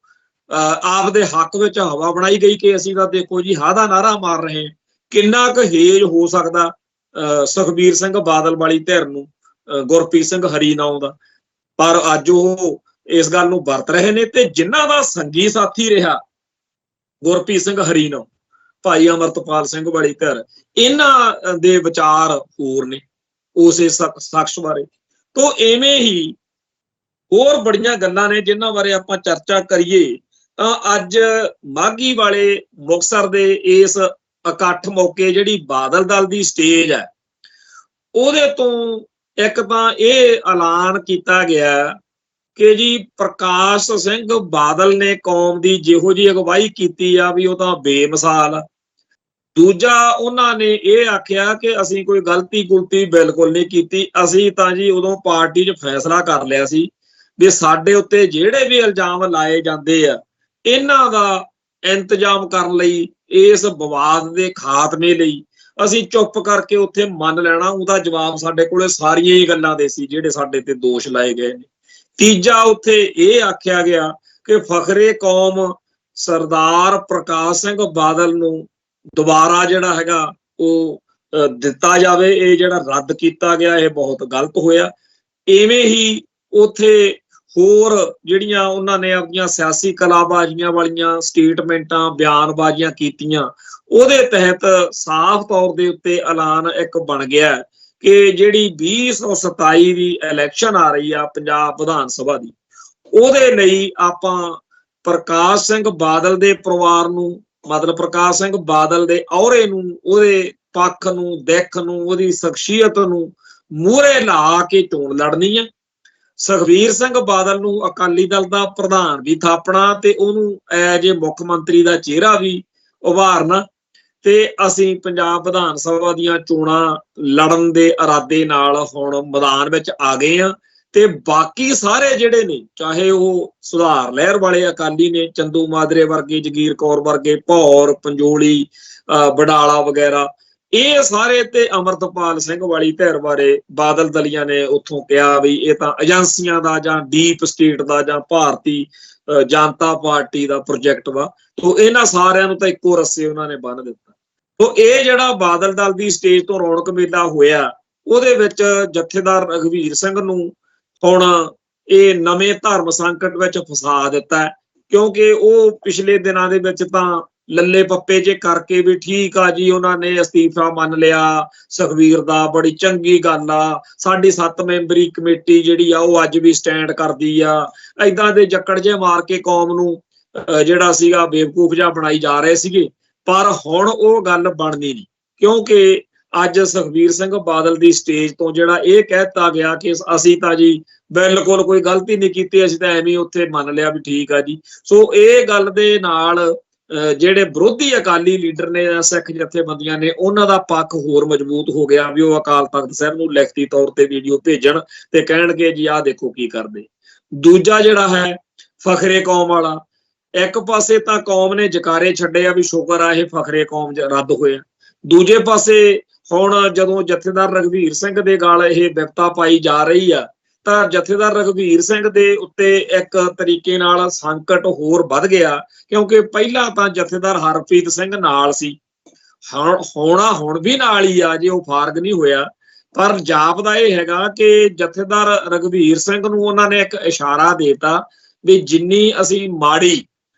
Speaker 1: ਆਪ ਦੇ ਹੱਕ ਵਿੱਚ ਹਵਾ ਬਣਾਈ ਗਈ ਕਿ ਅਸੀਂ ਤਾਂ ਦੇਖੋ ਜੀ ਹਾਂ ਦਾ ਨਾਰਾ ਮਾਰ ਰਹੇ ਹਾਂ। ਕਿੰਨਾ ਕੁ ਹੇਜ ਹੋ ਸਕਦਾ ਸੁਖਬੀਰ ਸਿੰਘ ਬਾਦਲ ਵਾਲੀ ਧਿਰ ਨੂੰ ਗੁਰਪ੍ਰੀਤ ਸਿੰਘ ਹਰੀਨੌਂ ਦਾ, ਪਰ ਅੱਜ ਉਹ ਇਸ ਗੱਲ ਨੂੰ ਵਰਤ ਰਹੇ ਨੇ। ਤੇ ਜਿਨ੍ਹਾਂ ਦਾ ਸੰਗੀ ਸਾਥੀ ਰਿਹਾ ਗੁਰਪ੍ਰੀਤ ਸਿੰਘ ਹਰੀਨੌਂ, ਭਾਈ ਅਮਰਤਪਾਲ ਸਿੰਘ ਵਾਲੀ ਧਿਰ, ਇਹਨਾਂ ਦੇ ਵਿਚਾਰ ਹੋਰ ਨੇ ਉਸੇ ਸ਼ਖਸ ਬਾਰੇ। ਤੋਂ ਐਵੇਂ ਹੀ ਹੋਰ ਬੜੀਆਂ ਗੱਲਾਂ ਨੇ ਜਿਨ੍ਹਾਂ ਬਾਰੇ ਆਪਾਂ ਚਰਚਾ ਕਰੀਏ ਤਾਂ ਅੱਜ ਮਾਘੀ ਵਾਲੇ ਮੁਕਤਸਰ ਦੇ ਇਸ ਇਕੱਠ ਮੌਕੇ ਜਿਹੜੀ ਬਾਦਲ ਦਲ ਦੀ ਸਟੇਜ ਹੈ ਉਹਦੇ ਤੋਂ ਇੱਕ ਤਾਂ ਇਹ ਐਲਾਨ ਕੀਤਾ ਗਿਆ ਕਿ ਜੀ ਪ੍ਰਕਾਸ਼ ਸਿੰਘ ਬਾਦਲ ਨੇ ਕੌਮ ਦੀ ਜਿਹੋ ਜਿਹੀ ਅਗਵਾਈ ਕੀਤੀ ਆ ਵੀ ਉਹ ਤਾਂ ਬੇਮਿਸਾਲ ਆ। ਦੂਜਾ, ਉਹਨਾਂ ਨੇ ਇਹ ਆਖਿਆ ਕਿ ਅਸੀਂ ਕੋਈ ਗਲਤੀ ਬਿਲਕੁਲ ਨਹੀਂ ਕੀਤੀ, ਅਸੀਂ ਤਾਂ ਜੀ ਉਦੋਂ ਪਾਰਟੀ 'ਚ ਫੈਸਲਾ ਕਰ ਲਿਆ ਸੀ ਵੀ ਸਾਡੇ ਉੱਤੇ ਜਿਹੜੇ ਵੀ ਇਲਜ਼ਾਮ ਲਾਏ ਜਾਂਦੇ ਆ ਇਹਨਾਂ ਦਾ ਇੰਤਜ਼ਾਮ ਕਰਨ ਲਈ, ਇਸ ਵਿਵਾਦ ਦੇ ਖਾਤਮੇ ਲਈ ਅਸੀਂ ਚੁੱਪ ਕਰਕੇ ਉੱਥੇ ਮੰਨ ਲੈਣਾ। ਉਹਦਾ ਜਵਾਬ ਸਾਡੇ ਕੋਲੇ ਸਾਰੀਆਂ ਹੀ ਗੱਲਾਂ ਦੇ ਸੀ ਜਿਹੜੇ ਸਾਡੇ ਤੇ ਦੋਸ਼ ਲਾਏ ਗਏ ਨੇ। ਤੀਜਾ, ਉੱਥੇ ਇਹ ਆਖਿਆ ਗਿਆ ਕਿ ਫਖਰੇ ਕੌਮ ਸਰਦਾਰ ਪ੍ਰਕਾਸ਼ ਸਿੰਘ ਬਾਦਲ ਨੂੰ ਦੁਬਾਰਾ ਜਿਹੜਾ ਹੈਗਾ ਉਹ ਦਿੱਤਾ ਜਾਵੇ। ਇਹ ਜਿਹੜਾ ਰੱਦ ਕੀਤਾ ਗਿਆ ਇਹ ਬਹੁਤ ਗਲਤ ਹੋਇਆ। ਇਵੇਂ ਹੀ ਉੱਥੇ ਹੋਰ ਜਿਹੜੀਆਂ ਉਹਨਾਂ ਨੇ ਆਪਣੀਆਂ ਸਿਆਸੀ ਕਲਾਬਾਜ਼ੀਆਂ ਵਾਲੀਆਂ ਸਟੇਟਮੈਂਟਾਂ, ਬਿਆਨਬਾਜ਼ੀਆਂ ਕੀਤੀਆਂ, ਉਹਦੇ ਤਹਿਤ ਸਾਫ਼ ਤੌਰ ਦੇ ਉੱਤੇ ਐਲਾਨ ਇੱਕ ਬਣ ਗਿਆ ਕਿ ਜਿਹੜੀ 2027 ਦੀ ਇਲੈਕਸ਼ਨ ਆ ਰਹੀ ਆ ਪੰਜਾਬ ਵਿਧਾਨ ਸਭਾ ਦੀ, ਉਹਦੇ ਲਈ ਆਪਾਂ ਪ੍ਰਕਾਸ਼ ਸਿੰਘ ਬਾਦਲ ਦੇ ਪਰਿਵਾਰ ਨੂੰ, ਮਤਲਬ ਪ੍ਰਕਾਸ਼ ਸਿੰਘ ਬਾਦਲ ਦੇ ਅਹੁਰੇ ਨੂੰ, ਉਹਦੇ ਪੱਖ ਨੂੰ, ਦਿੱਖ ਨੂੰ, ਉਹਦੀ ਸ਼ਖਸੀਅਤ ਨੂੰ ਮੂਹਰੇ ਲਾ ਕੇ ਚੋਣ ਲੜਨੀ ਹੈ। ਸੁਖਬੀਰ ਸਿੰਘ ਬਾਦਲ ਨੂੰ ਅਕਾਲੀ ਦਲ ਦਾ ਪ੍ਰਧਾਨ ਵੀ ਥਾਪਣਾ ਤੇ ਉਹਨੂੰ ਐਜ ਏ ਮੁੱਖ ਮੰਤਰੀ ਦਾ ਚਿਹਰਾ ਵੀ ਉਭਾਰਨਾ। ਤੇ ਅਸੀਂ ਪੰਜਾਬ ਵਿਧਾਨ ਸਭਾ ਦੀਆਂ ਚੋਣਾਂ ਲੜਨ ਦੇ ਇਰਾਦੇ ਨਾਲ ਹੁਣ ਮੈਦਾਨ ਵਿੱਚ ਆ ਗਏ ਹਾਂ ਤੇ ਬਾਕੀ ਸਾਰੇ ਜਿਹੜੇ ਨੇ, ਚਾਹੇ ਉਹ ਸੁਧਾਰ ਲਹਿਰ ਵਾਲੇ ਅਕਾਲੀ ਨੇ, ਚੰਦੂ ਮਾਜਰੇ ਵਰਗੇ, ਜਗੀਰ ਕੌਰ ਵਰਗੇ, ਭੌਰ, ਪੰਜੋਲੀ, ਬਡਾਲਾ ਵਗੈਰਾ, ਇਹ ਸਾਰੇ ਤੇ ਅਮਰਤਪਾਲ ਸਿੰਘ ਵਾਲੀ ਧਿਰ ਬਾਰੇ ਬਾਦਲ ਦਲੀਆਂ ਨੇ ਉੱਥੋਂ ਕਿਹਾ ਵੀ ਇਹ ਤਾਂ ਏਜੰਸੀਆਂ ਦਾ ਜਾਂ ਡੀਪ ਸਟੇਟ ਦਾ ਜਾਂ ਭਾਰਤੀ ਜਨਤਾ ਪਾਰਟੀ ਦਾ ਪ੍ਰੋਜੈਕਟ ਵਾ। ਤੋਂ ਇਹਨਾਂ ਸਾਰਿਆਂ ਨੂੰ ਤਾਂ ਇੱਕੋ ਰੱਸੇ ਉਹਨਾਂ ਨੇ ਬੰਨ੍ਹ ਦਿੱਤਾ। ਤੋਂ ਇਹ ਜਿਹੜਾ ਬਾਦਲ ਦਲ ਦੀ ਸਟੇਜ ਤੋਂ ਰੌਣਕ ਮੇਲਾ ਹੋਇਆ, ਉਹਦੇ ਵਿੱਚ ਜਥੇਦਾਰ ਰਘਵੀਰ ਸਿੰਘ ਨੂੰ ਹੁਣ ਇਹ ਨਵੇਂ ਧਰਮ ਸੰਕਟ ਵਿੱਚ ਫਸਾ ਦਿੱਤਾ, ਕਿਉਂਕਿ ਉਹ ਪਿਛਲੇ ਦਿਨਾਂ ਦੇ ਵਿੱਚ ਤਾਂ ਲੱਲੇ ਪੱਪੇ ਜੇ ਕਰਕੇ ਵੀ ਠੀਕ ਆ ਜੀ, ਉਹਨਾਂ ਨੇ ਅਸਤੀਫਾ ਮੰਨ ਲਿਆ ਸੁਖਬੀਰ ਦਾ, ਬੜੀ ਚੰਗੀ ਗੱਲ ਆ, ਸਾਡੀ 7 ਮੈਂਬਰੀ ਕਮੇਟੀ ਜਿਹੜੀ ਆ ਉਹ ਅੱਜ ਵੀ ਸਟੈਂਡ ਕਰਦੀ ਆ, ਏਦਾਂ ਦੇ ਜੱਕੜ ਜੇ ਮਾਰ ਕੇ ਕੌਮ ਨੂੰ ਜਿਹੜਾ ਸੀਗਾ ਬੇਵਕੂਫ ਜਿਹਾ ਬਣਾਈ ਜਾ ਰਹੇ ਸੀਗੇ। ਪਰ ਹੁਣ ਉਹ ਗੱਲ ਬਣਨੀ ਨਹੀਂ, ਕਿਉਂਕਿ ਅੱਜ ਸੁਖਬੀਰ ਸਿੰਘ ਬਾਦਲ ਦੀ ਸਟੇਜ ਤੋਂ ਜਿਹੜਾ ਇਹ ਕਹਿ ਦਿੱਤਾ ਗਿਆ ਕਿ ਅਸੀਂ ਤਾਂ ਜੀ ਬਿਲਕੁਲ ਕੋਈ ਗਲਤੀ ਨਹੀਂ ਕੀਤੀ, ਅਸੀਂ ਤਾਂ ਐਵੇਂ ਉੱਥੇ ਮੰਨ ਲਿਆ ਵੀ ਠੀਕ ਆ ਜੀ। ਸੋ ਇਹ ਗੱਲ ਦੇ ਨਾਲ ਜਿਹੜੇ ਵਿਰੋਧੀ ਅਕਾਲੀ ਲੀਡਰ ਨੇ, ਸਿੱਖ ਜਥੇਬੰਦੀਆਂ ਨੇ, ਉਹਨਾਂ ਦਾ ਪੱਖ ਹੋਰ ਮਜ਼ਬੂਤ ਹੋ ਗਿਆ ਵੀ ਉਹ ਅਕਾਲ ਤਖਤ ਸਾਹਿਬ ਨੂੰ ਲਿਖਤੀ ਤੌਰ ਤੇ ਵੀਡੀਓ ਭੇਜਣ ਤੇ ਕਹਿਣਗੇ ਜੀ ਆਹ ਦੇਖੋ ਕੀ ਕਰਦੇ। ਦੂਜਾ ਜਿਹੜਾ ਹੈ ਫਖਰੇ ਕੌਮ ਵਾਲਾ, ਇੱਕ ਪਾਸੇ ਤਾਂ ਕੌਮ ਨੇ ਜਕਾਰੇ ਛੱਡੇ ਆ ਵੀ ਸ਼ੁਕਰ ਆ ਇਹ ਫਖਰੇ ਕੌਮ ਰੱਦ ਹੋਇਆ, ਦੂਜੇ ਪਾਸੇ ਹੁਣ ਜਦੋਂ ਜਥੇਦਾਰ ਰਘਵੀਰ ਸਿੰਘ ਦੇ ਗਲ ਇਹ ਬਿਪਤਾ ਪਾਈ ਜਾ ਰਹੀ ਆ ਤਾਂ ਜਥੇਦਾਰ ਰਘਵੀਰ ਸਿੰਘ ਦੇ ਉੱਤੇ ਇੱਕ ਤਰੀਕੇ ਨਾਲ ਸੰਕਟ ਹੋਰ ਵੱਧ ਗਿਆ, ਕਿਉਂਕਿ ਪਹਿਲਾਂ ਤਾਂ ਜਥੇਦਾਰ ਹਰਪ੍ਰੀਤ ਸਿੰਘ ਨਾਲ ਸੀ, ਹੁਣ ਵੀ ਨਾਲ ਹੀ ਆ, ਜੇ ਉਹ ਫਾਰਗ ਨਹੀਂ ਹੋਇਆ। ਪਰ ਜਾਪਦਾ ਇਹ ਹੈਗਾ ਕਿ ਜਥੇਦਾਰ ਰਘਵੀਰ ਸਿੰਘ ਨੂੰ ਉਹਨਾਂ ਨੇ ਇੱਕ ਇਸ਼ਾਰਾ ਦੇਤਾ ਵੀ ਜਿੰਨੀ ਅਸੀਂ ਮਾੜੀ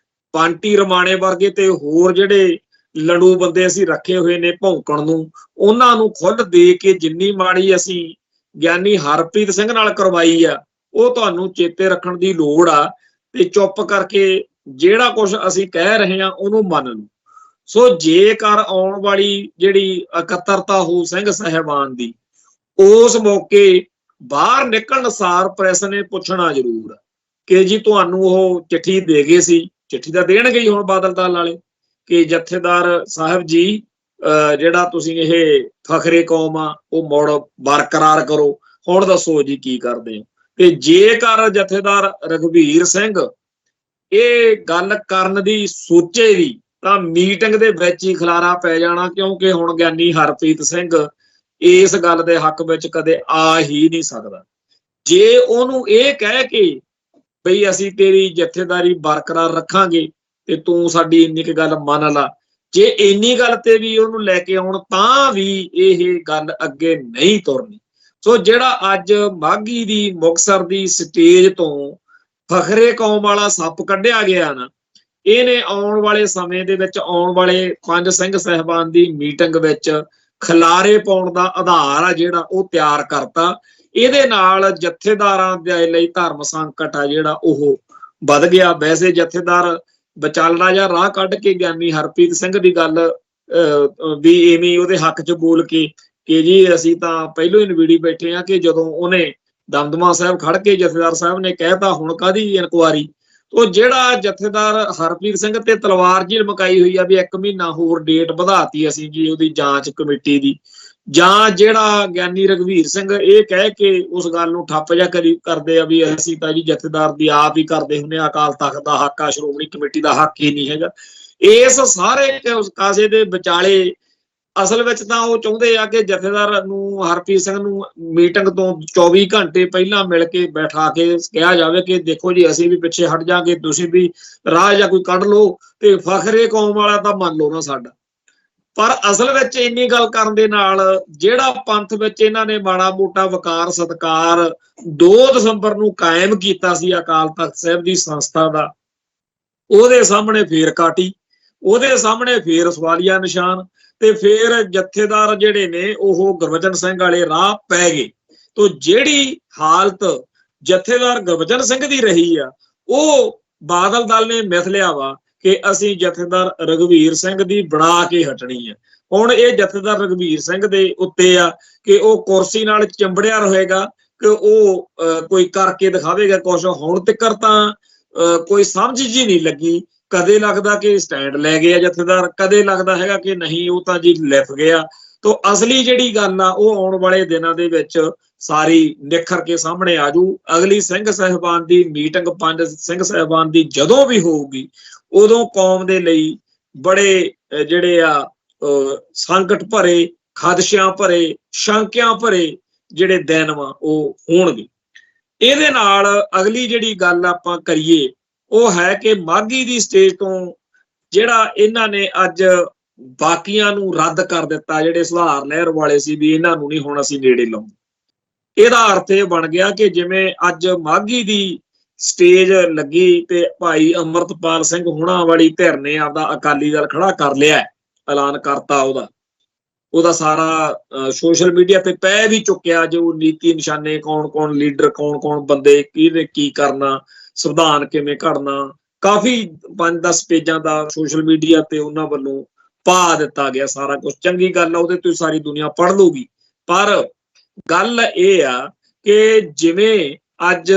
Speaker 1: ਪਾਂਟੀ ਰਮਾਣੇ ਵਰਗੇ ਤੇ ਹੋਰ ਜਿਹੜੇ ਲੜੂ ਬੰਦੇ ਅਸੀਂ ਰੱਖੇ ਹੋਏ ਨੇ ਭੌਂਕਣ ਨੂੰ, ਉਹਨਾਂ ਨੂੰ ਖੁੱਲ੍ਹ ਦੇ ਕੇ ਜਿੰਨੀ ਮਾੜੀ ਅਸੀਂ ਗਿਆਨੀ ਹਰਪ੍ਰੀਤ ਸਿੰਘ ਨਾਲ ਕਰਵਾਈ ਆ ਉਹ ਤੁਹਾਨੂੰ ਚੇਤੇ ਰੱਖਣ ਦੀ ਲੋੜ ਆ, ਤੇ ਚੁੱਪ ਕਰਕੇ ਜਿਹੜਾ ਕੁਝ ਅਸੀਂ ਕਹਿ ਰਹੇ ਹਾਂ ਉਹਨੂੰ ਮੰਨ ਲਓ। ਸੋ ਜੇਕਰ ਆਉਣ ਵਾਲੀ ਜਿਹੜੀ ਇਕੱਤਰਤਾ ਹੋ ਸਿੰਘ ਸਾਹਿਬਾਨ ਦੀ, ਉਸ ਮੌਕੇ ਬਾਹਰ ਨਿਕਲਣ ਸਾਰ ਪ੍ਰੈਸ ਨੇ ਪੁੱਛਣਾ ਜ਼ਰੂਰ ਕਿ ਜੀ ਤੁਹਾਨੂੰ ਉਹ ਚਿੱਠੀ ਦੇ ਗਏ ਸੀ, ਚਿੱਠੀ ਤਾਂ ਦੇਣਗੇ ਹੀ ਹੁਣ ਬਾਦਲ ਦਲ ਵਾਲੇ ਕਿ ਜਥੇਦਾਰ ਸਾਹਿਬ ਜੀ ਜਿਹੜਾ ਤੁਸੀਂ ਇਹ ਫਖਰੇ ਕੌਮ ਆ ਉਹ ਮੁੜ ਬਰਕਰਾਰ ਕਰੋ, ਹੁਣ ਦੱਸੋ ਜੀ ਕੀ ਕਰਦੇ ਹੋ। ਤੇ ਜੇਕਰ ਜਥੇਦਾਰ ਰਘਵੀਰ ਸਿੰਘ ਇਹ ਗੱਲ ਕਰਨ ਦੀ ਸੋਚੇ ਵੀ ਤਾਂ ਮੀਟਿੰਗ ਦੇ ਵਿੱਚ ਹੀ ਖਲਾਰਾ ਪੈ ਜਾਣਾ, ਕਿਉਂਕਿ ਹੁਣ ਗਿਆਨੀ ਹਰਪ੍ਰੀਤ ਸਿੰਘ ਇਸ ਗੱਲ ਦੇ ਹੱਕ ਵਿੱਚ ਕਦੇ ਆ ਹੀ ਨਹੀਂ ਸਕਦਾ। ਜੇ ਉਹਨੂੰ ਇਹ ਕਹਿ ਕੇ ਬਈ ਅਸੀਂ ਤੇਰੀ ਜਥੇਦਾਰੀ ਬਰਕਰਾਰ ਰੱਖਾਂਗੇ ਤੇ ਤੂੰ ਸਾਡੀ ਇੰਨੀ ਕੁ ਗੱਲ ਮੰਨ ਲਾ, ਜੇ ਇੰਨੀ ਗੱਲ ਤੇ ਵੀ ਉਹਨੂੰ ਲੈ ਕੇ ਆਉਣ ਤਾਂ ਵੀ ਇਹ ਗੱਲ ਅੱਗੇ ਨਹੀਂ ਤੁਰਨੀ। ਸੋ ਜਿਹੜਾ ਅੱਜ ਮਾਘੀ ਦੀ ਮੁਕਤਸਰ ਦੀ ਸਟੇਜ ਤੋਂ ਫਖਰੇ ਕੌਮ ਵਾਲਾ ਸੱਪ ਕੱਢਿਆ ਗਿਆ ਨਾ, ਇਹਨੇ ਆਉਣ ਵਾਲੇ ਸਮੇਂ ਦੇ ਵਿੱਚ ਆਉਣ ਵਾਲੇ 5 ਸਿੰਘ ਸਾਹਿਬਾਨ ਦੀ ਮੀਟਿੰਗ ਵਿੱਚ ਖਲਾਰੇ ਪਾਉਣ ਦਾ ਆਧਾਰ ਆ ਜਿਹੜਾ ਉਹ ਤਿਆਰ ਕਰਤਾ। ਇਹਦੇ ਨਾਲ ਜਥੇਦਾਰਾਂ ਦੇ ਲਈ ਧਰਮ ਸੰਕਟ ਆ ਜਿਹੜਾ ਉਹ ਵੱਧ ਗਿਆ। ਵੈਸੇ ਜਥੇਦਾਰ ਵਿਚਾਲੜਾ ਜਾਂ ਰਾਹ ਕੱਢ ਕੇ ਗਿਆਨੀ ਹਰਪ੍ਰੀਤ ਸਿੰਘ ਦੀ ਗੱਲ ਵੀ ਐਵੇਂ ਉਹਦੇ ਹੱਕ 'ਚ ਬੋਲ ਕੇ ਕਿ ਜੀ ਅਸੀਂ ਤਾਂ ਪਹਿਲੋਂ ਹੀ ਨਵੀੜੀ ਬੈਠੇ ਆ, ਕਿ ਜਦੋਂ ਉਹਨੇ ਦਮਦਮਾ ਸਾਹਿਬ ਖੜ ਕੇ ਜਥੇਦਾਰ ਸਾਹਿਬ ਨੇ ਕਹਿਤਾ ਹੁਣ ਕਾਹਦੀ ਇਨਕੁਆਰੀ। ਉਹ ਜਿਹੜਾ ਜਥੇਦਾਰ ਹਰਪ੍ਰੀਤ ਸਿੰਘ ਤੇ ਤਲਵਾਰ ਜੀ ਲਮਕਾਈ ਹੋਈ ਆ ਵੀ 1 ਮਹੀਨਾ ਹੋਰ ਡੇਟ ਵਧਾਤੀ ਅਸੀਂ ਜੀ ਉਹਦੀ ਜਾਂਚ ਕਮੇਟੀ ਦੀ, ਜਾਂ ਜਿਹੜਾ ਗਿਆਨੀ ਰਘਵੀਰ ਸਿੰਘ ਇਹ ਕਹਿ ਕੇ ਉਸ ਗੱਲ ਨੂੰ ਠੱਪ ਜਾ ਕਰਦੇ ਆ ਵੀ ਅਸੀਂ ਤਾਂ ਜੀ ਜਥੇਦਾਰ ਦੀ ਆਪ ਹੀ ਕਰਦੇ ਹੁੰਦੇ ਆ, ਅਕਾਲ ਤਖਤ ਦਾ ਹੱਕ ਆ, ਸ਼੍ਰੋਮਣੀ ਕਮੇਟੀ ਦਾ ਹੱਕ ਹੀ ਨਹੀਂ ਹੈਗਾ। ਇਸ ਸਾਰੇ ਕਾਸੇ ਦੇ ਵਿਚਾਲੇ ਅਸਲ ਵਿੱਚ ਤਾਂ ਉਹ ਚਾਹੁੰਦੇ ਆ ਕਿ ਜਥੇਦਾਰ ਨੂੰ ਹਰਪ੍ਰੀਤ ਸਿੰਘ ਨੂੰ ਮੀਟਿੰਗ ਤੋਂ 24 ਘੰਟੇ ਪਹਿਲਾਂ ਮਿਲ ਕੇ ਬੈਠਾ ਕੇ ਕਿਹਾ ਜਾਵੇ ਕਿ ਦੇਖੋ ਜੀ ਅਸੀਂ ਵੀ ਪਿੱਛੇ ਹਟ ਜਾਗੇ, ਤੁਸੀਂ ਵੀ ਰਾਹ ਜਾਂ ਕੋਈ ਕੱਢ ਲਓ ਤੇ ਫਖਰੇ ਕੌਮ ਵਾਲਾ ਤਾਂ ਮੰਨ ਲਓ ਨਾ ਸਾਡਾ। ਪਰ ਅਸਲ ਵਿੱਚ ਇੰਨੀ ਗੱਲ ਕਰਨ ਦੇ ਨਾਲ ਜਿਹੜਾ ਪੰਥ ਵਿੱਚ ਇਹਨਾਂ ਨੇ ਮਾੜਾ ਮੋਟਾ ਵਕਾਰ ਸਤਕਾਰ 2 ਦਸੰਬਰ ਨੂੰ ਕਾਇਮ ਕੀਤਾ ਸੀ ਅਕਾਲ ਤਖਤ ਸਾਹਿਬ ਦੀ ਸੰਸਥਾ ਦਾ, ਉਹਦੇ ਸਾਹਮਣੇ ਫੇਰ ਕਾਟੀ, ਉਹਦੇ ਸਾਹਮਣੇ ਫੇਰ ਸਵਾਲੀਆ ਨਿਸ਼ਾਨ, ਤੇ ਫੇਰ ਜਥੇਦਾਰ ਜਿਹੜੇ ਨੇ ਉਹ ਗੁਰਬਚਨ ਸਿੰਘ ਵਾਲੇ ਰਾਹ ਪੈ ਗਏ। ਤੋਂ ਜਿਹੜੀ ਹਾਲਤ ਜਥੇਦਾਰ ਗੁਰਬਚਨ ਸਿੰਘ ਦੀ ਰਹੀ ਆ ਉਹ ਬਾਦਲ ਦਲ ਨੇ ਮਿਥ ਲਿਆ ਵਾ ਕਿ ਅਸੀਂ ਜਥੇਦਾਰ ਰਘਵੀਰ ਸਿੰਘ ਦੀ ਬਣਾ ਕੇ ਹਟਣੀ ਆ। ਹੁਣ ਇਹ ਜਥੇਦਾਰ ਰਘਵੀਰ ਸਿੰਘ ਦੇ ਉੱਤੇ ਆ ਕਿ ਉਹ ਕੁਰਸੀ ਨਾਲ ਚਿੰਬੜਿਆ ਰਹੇਗਾ ਕਿ ਉਹ ਕੋਈ ਕਰਕੇ ਦਿਖਾਵੇਗਾ ਕੁਛ। ਹੁਣ ਤੱਕ ਤਾਂ ਕੋਈ ਸਮਝ ਜੀ ਨਹੀਂ ਲੱਗੀ, ਕਦੇ ਲੱਗਦਾ ਕਿ ਸਟੈਂਡ ਲੈ ਗਿਆ ਜਥੇਦਾਰ, ਕਦੇ ਲੱਗਦਾ ਹੈਗਾ ਕਿ ਨਹੀਂ ਉਹ ਤਾਂ ਜੀ ਲਿਫ ਗਿਆ। ਤੋਂ ਅਸਲੀ ਜਿਹੜੀ ਗੱਲ ਆ ਉਹ ਆਉਣ ਵਾਲੇ ਦਿਨਾਂ ਦੇ ਵਿੱਚ ਸਾਰੀ ਨਿਖਰ ਕੇ ਸਾਹਮਣੇ ਆ ਜੂ। ਅਗਲੀ ਸਿੰਘ ਸਾਹਿਬਾਨ ਦੀ ਮੀਟਿੰਗ, ਪੰਜ ਸਿੰਘ ਸਾਹਿਬਾਨ ਦੀ ਜਦੋਂ ਵੀ ਹੋਊਗੀ, ਉਦੋਂ ਕੌਮ ਦੇ ਲਈ ਬੜੇ ਜਿਹੜੇ ਆ ਸੰਕਟ ਭਰੇ, ਖਦਸ਼ਿਆਂ ਭਰੇ, ਸ਼ੰਕਿਆਂ ਭਰੇ ਜਿਹੜੇ ਦਿਨ ਵਾ ਉਹ ਹੋਣਗੇ। ਇਹਦੇ ਨਾਲ ਅਗਲੀ ਜਿਹੜੀ ਗੱਲ ਆਪਾਂ ਕਰੀਏ ਉਹ ਹੈ ਕਿ ਮਾਘੀ ਦੀ ਸਟੇਜ ਤੋਂ ਜਿਹੜਾ ਇਹਨਾਂ ਨੇ ਅੱਜ ਬਾਕੀਆਂ ਨੂੰ ਰੱਦ ਕਰ ਦਿੱਤਾ, ਜਿਹੜੇ ਸੁਧਾਰ ਲਹਿਰ ਵਾਲੇ ਸੀ ਵੀ ਇਹਨਾਂ ਨੂੰ ਨਹੀਂ ਹੁਣ ਅਸੀਂ ਨੇੜੇ ਲਾਉਂਦੇ। ਇਹਦਾ ਅਰਥ ਇਹ ਬਣ ਗਿਆ ਕਿ ਜਿਵੇਂ ਅੱਜ ਮਾਘੀ ਦੀ ਸਟੇਜ ਲੱਗੀ ਤੇ ਭਾਈ ਅਮਰਤਪਾਲ ਸਿੰਘ ਹੁਣਾਂ ਵਾਲੀ ਧਿਰ ਨੇ ਆਪਦਾ ਅਕਾਲੀ ਦਲ ਖੜਾ ਕਰ ਲਿਆ, ਐਲਾਨ ਕਰਤਾ ਉਹਦਾ ਸਾਰਾ ਸੋਸ਼ਲ ਮੀਡੀਆ ਤੇ ਪੈ ਵੀ ਚੁੱਕਿਆ, ਜੋ ਨੀਤੀ ਨਿਸ਼ਾਨੇ, ਕੌਣ ਕੌਣ ਲੀਡਰ, ਕੌਣ ਕੌਣ ਬੰਦੇ, ਕਿਹਨੇ ਕੀ ਕਰਨਾ, ਸੰਵਿਧਾਨ ਕਿਵੇਂ ਘੜਨਾ, ਕਾਫੀ 5-10 ਪੇਜਾਂ ਦਾ ਸੋਸ਼ਲ ਮੀਡੀਆ ਤੇ ਉਹਨਾਂ ਵੱਲੋਂ ਪਾ ਦਿੱਤਾ ਗਿਆ ਸਾਰਾ ਕੁਝ। ਚੰਗੀ ਗੱਲ ਆ, ਉਹਦੇ ਤੋਂ ਸਾਰੀ ਦੁਨੀਆ ਪੜ੍ਹ ਲੂਗੀ। ਪਰ ਗੱਲ ਇਹ ਆ ਕਿ ਜਿਵੇਂ ਅੱਜ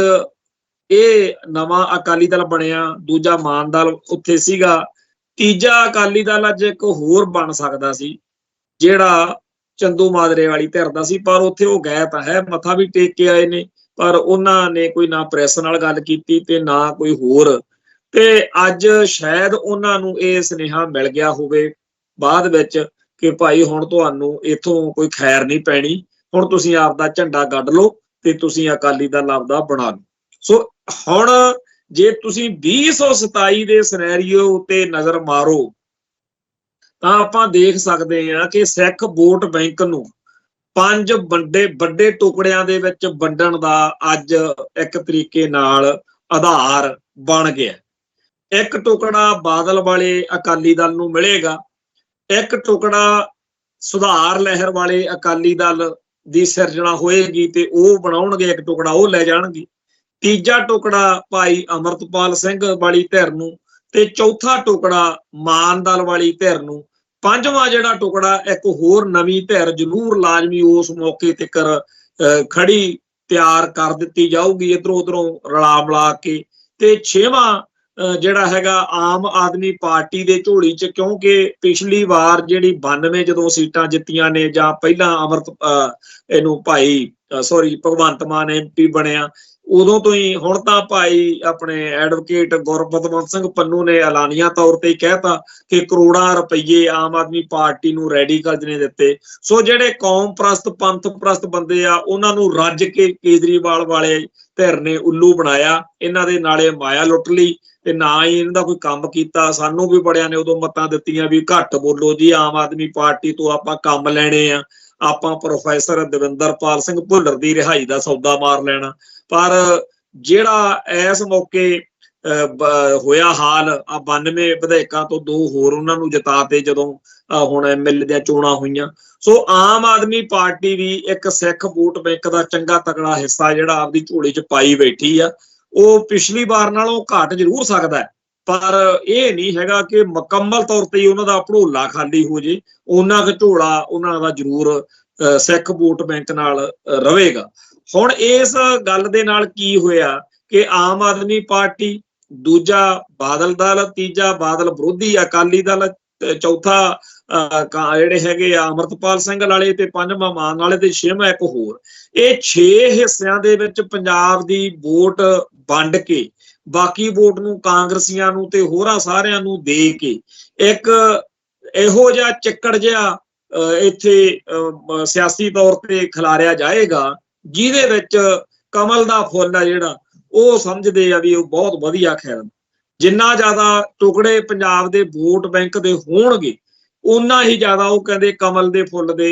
Speaker 1: ਇਹ ਨਵਾਂ ਅਕਾਲੀ ਦਲ ਬਣਿਆ, ਦੂਜਾ ਮਾਨ ਦਲ ਉੱਥੇ ਸੀਗਾ, ਤੀਜਾ ਅਕਾਲੀ ਦਲ ਅੱਜ ਇੱਕ ਹੋਰ ਬਣ ਸਕਦਾ ਸੀ ਜਿਹੜਾ ਚੰਦੂ ਮਾਜਰੇ ਵਾਲੀ ਧਿਰ ਦਾ ਸੀ, ਪਰ ਉੱਥੇ ਉਹ ਗਏ ਤਾਂ ਹੈ, ਮੱਥਾ ਵੀ ਟੇਕ ਕੇ ਆਏ ਨੇ, ਪਰ ਉਹਨਾਂ ਨੇ ਕੋਈ ਨਾ ਪ੍ਰੈਸ ਨਾਲ ਗੱਲ ਕੀਤੀ ਤੇ ਨਾ ਕੋਈ ਹੋਰ। ਤੇ ਅੱਜ ਸ਼ਾਇਦ ਉਹਨਾਂ ਨੂੰ ਇਹ ਸੁਨੇਹਾ ਮਿਲ ਗਿਆ ਹੋਵੇ ਬਾਅਦ ਵਿੱਚ ਕਿ ਭਾਈ ਹੁਣ ਤੁਹਾਨੂੰ ਇੱਥੋਂ ਕੋਈ ਖੈਰ ਨਹੀਂ ਪੈਣੀ, ਹੁਣ ਤੁਸੀਂ ਆਪਦਾ ਝੰਡਾ ਗੱਡ ਲਓ ਤੇ ਤੁਸੀਂ ਅਕਾਲੀ ਦਲ ਆਪਦਾ ਬਣਾ ਲਓ। ਸੋ ਹੁਣ ਜੇ ਤੁਸੀਂ 2027 ਦੇ ਸਿਨੈਰੀਓ ਉੱਤੇ ਨਜ਼ਰ ਮਾਰੋ ਤਾਂ ਆਪਾਂ ਦੇਖ ਸਕਦੇ ਹਾਂ ਕਿ ਸਿੱਖ ਵੋਟ ਬੈਂਕ ਨੂੰ 5 ਵੱਡੇ ਟੁਕੜਿਆਂ ਦੇ ਵਿੱਚ ਵੰਡਣ ਦਾ ਅੱਜ ਇੱਕ ਤਰੀਕੇ ਨਾਲ ਆਧਾਰ ਬਣ ਗਿਆ। ਇੱਕ ਟੁਕੜਾ ਬਾਦਲ ਵਾਲੇ ਅਕਾਲੀ ਦਲ ਨੂੰ ਮਿਲੇਗਾ, ਇੱਕ ਟੁਕੜਾ ਸੁਧਾਰ ਲਹਿਰ ਵਾਲੇ ਅਕਾਲੀ ਦਲ ਦੀ ਸਿਰਜਣਾ ਹੋਏਗੀ ਤੇ ਉਹ ਬਣਾਉਣਗੇ, ਇੱਕ ਟੁਕੜਾ ਉਹ ਲੈ ਜਾਣਗੇ, ਤੀਜਾ ਟੁਕੜਾ ਭਾਈ ਅਮਰਤਪਾਲ ਸਿੰਘ ਵਾਲੀ ਧਿਰ ਨੂੰ ਤੇ ਚੌਥਾ ਟੁਕੜਾ ਮਾਨ ਦਲ ਵਾਲੀ ਧਿਰ ਨੂੰ, ਪੰਜਵਾਂ ਜਿਹੜਾ ਟੁਕੜਾ ਇੱਕ ਹੋਰ ਨਵੀਂ ਧਿਰ ਜ਼ਰੂਰ ਲਾਜ਼ਮੀ ਉਸ ਮੌਕੇ ਤੇ ਖੜੀ ਤਿਆਰ ਕਰ ਦਿੱਤੀ ਜਾਊਗੀ ਇਧਰੋਂ ਉਧਰੋਂ ਰਲਾ ਮਿਲਾ ਕੇ, ਤੇ ਛੇਵਾਂ ਜਿਹੜਾ ਹੈਗਾ ਆਮ ਆਦਮੀ ਪਾਰਟੀ ਦੇ ਝੋਲੀ 'ਚ, ਕਿਉਂਕਿ ਪਿਛਲੀ ਵਾਰ ਜਿਹੜੀ 92 ਜਦੋਂ ਸੀਟਾਂ ਜਿੱਤੀਆਂ ਨੇ, ਜਾਂ ਪਹਿਲਾਂ ਭਗਵੰਤ ਮਾਨ MP ਬਣਿਆ ਉਦੋਂ ਤੋਂ ਹੀ, ਹੁਣ ਤਾਂ ਭਾਈ ਆਪਣੇ ਐਡਵੋਕੇਟ ਗੁਰਪਤਵੰਤ ਸਿੰਘ ਪੰਨੂ ਨੇ ਐਲਾਨੀਆ ਤੌਰ ਤੇ ਹੀ ਕਹਿਤਾ ਕਿ ਕਰੋੜਾਂ ਰੁਪਈਏ ਆਮ ਆਦਮੀ ਪਾਰਟੀ ਨੂੰ ਰੈਡੀਕਲਜ਼ ਨੇ ਦਿੱਤੇ। ਸੋ ਜਿਹੜੇ ਕੌਮ ਪ੍ਰਸਤ, ਪੰਥ ਪ੍ਰਸਤ ਬੰਦੇ ਆ, ਉਹਨਾਂ ਨੂੰ ਰੱਜ ਕੇ ਕੇਜਰੀਵਾਲ ਵਾਲੇ ਧਿਰ ਨੇ ਉੱਲੂ ਬਣਾਇਆ, ਇਹਨਾਂ ਦੇ ਨਾਲੇ ਮਾਇਆ ਲੁੱਟ ਲਈ ਤੇ ਨਾ ਹੀ ਇਹਨਾਂ ਦਾ ਕੋਈ ਕੰਮ ਕੀਤਾ। ਸਾਨੂੰ ਵੀ ਬੜਿਆਂ ਨੇ ਉਦੋਂ ਮਤਾਂ ਦਿੱਤੀਆਂ ਵੀ ਘੱਟ ਬੋਲੋ ਜੀ, ਆਮ ਆਦਮੀ ਪਾਰਟੀ ਤੋਂ ਆਪਾਂ ਕੰਮ ਲੈਣੇ ਆ, ਆਪਾਂ ਪ੍ਰੋਫੈਸਰ ਦਵਿੰਦਰਪਾਲ ਸਿੰਘ ਭੁੱਲਰ ਦੀ ਰਿਹਾਈ ਦਾ ਸੌਦਾ ਮਾਰ ਲੈਣਾ। ਪਰ ਜਿਹੜਾ ਇਸ ਮੌਕੇ ਹੋਇਆ ਹਾਲ, ਆ 92 ਵਿਧਾਇਕਾਂ ਤੋਂ 2 ਹੋਰ ਉਹਨਾਂ ਨੂੰ ਜਿਤਾਤੇ ਜਦੋਂ ਹੁਣ MLA ਦੀਆਂ ਚੋਣਾਂ ਹੋਈਆਂ। ਸੋ ਆਮ ਆਦਮੀ ਪਾਰਟੀ ਵੀ ਇੱਕ ਸਿੱਖ ਵੋਟ ਬੈਂਕ ਦਾ ਚੰਗਾ ਤਕੜਾ ਹਿੱਸਾ ਜਿਹੜਾ ਆਪਦੀ ਝੋਲੀ 'ਚ ਪਾਈ ਬੈਠੀ ਆ। ਉਹ ਪਿਛਲੀ ਵਾਰ ਨਾਲੋਂ ਘੱਟ ਜ਼ਰੂਰ ਸਕਦਾ, ਪਰ ਇਹ ਨਹੀਂ ਹੈਗਾ ਕਿ ਮੁਕੰਮਲ ਤੌਰ ਤੇ ਉਹਨਾਂ ਦਾ ਭੜੋਲਾ ਖਾਲੀ ਹੋ ਜੇ। ਉਹਨਾਂ ਦਾ ਝੋਲਾ ਉਹਨਾਂ ਦਾ ਜ਼ਰੂਰ ਸਿੱਖ ਵੋਟ ਬੈਂਕ ਨਾਲ ਰਹੇਗਾ। ਹੁਣ ਇਸ ਗੱਲ ਦੇ ਨਾਲ ਕੀ ਹੋਇਆ ਕਿ ਆਮ ਆਦਮੀ ਪਾਰਟੀ, ਦੂਜਾ ਬਾਦਲ ਦਲ, ਤੀਜਾ ਬਾਦਲ ਵਿਰੋਧੀ ਅਕਾਲੀ ਦਲ, ਚੌਥਾ ਜਿਹੜੇ ਹੈਗੇ ਆ ਅਮਰਤਪਾਲ ਸਿੰਘ ਵਾਲੇ, ਤੇ ਪੰਜਵਾਂ ਮਾਨ ਵਾਲੇ, ਤੇ ਛੇਵਾਂ ਇੱਕ ਹੋਰ। ਇਹ 6 ਹਿੱਸਿਆਂ ਦੇ ਵਿੱਚ ਪੰਜਾਬ ਦੀ ਵੋਟ ਵੰਡ ਕੇ ਬਾਕੀ ਵੋਟ ਨੂੰ ਕਾਂਗਰਸੀਆਂ ਨੂੰ ਤੇ ਹੋਰਾਂ ਸਾਰਿਆਂ ਨੂੰ ਦੇ ਕੇ ਇੱਕ ਇਹੋ ਜਿਹਾ ਚੱਕੜ ਜਿਹਾ ਇੱਥੇ ਸਿਆਸੀ ਤੌਰ ਤੇ ਖਿਲਾਰਿਆ ਜਾਏਗਾ ਜਿਹਦੇ ਵਿੱਚ ਕਮਲ ਦਾ ਫੁੱਲ ਆ ਜਿਹੜਾ, ਉਹ ਸਮਝਦੇ ਆ ਵੀ ਉਹ ਬਹੁਤ ਵਧੀਆ ਖਿਲਦਾ। ਜਿੰਨਾ ਜ਼ਿਆਦਾ ਟੁਕੜੇ ਪੰਜਾਬ ਦੇ ਵੋਟ ਬੈਂਕ ਦੇ ਹੋਣਗੇ ਓਨਾ ਹੀ ਜ਼ਿਆਦਾ ਉਹ ਕਹਿੰਦੇ ਕਮਲ ਦੇ ਫੁੱਲ ਦੇ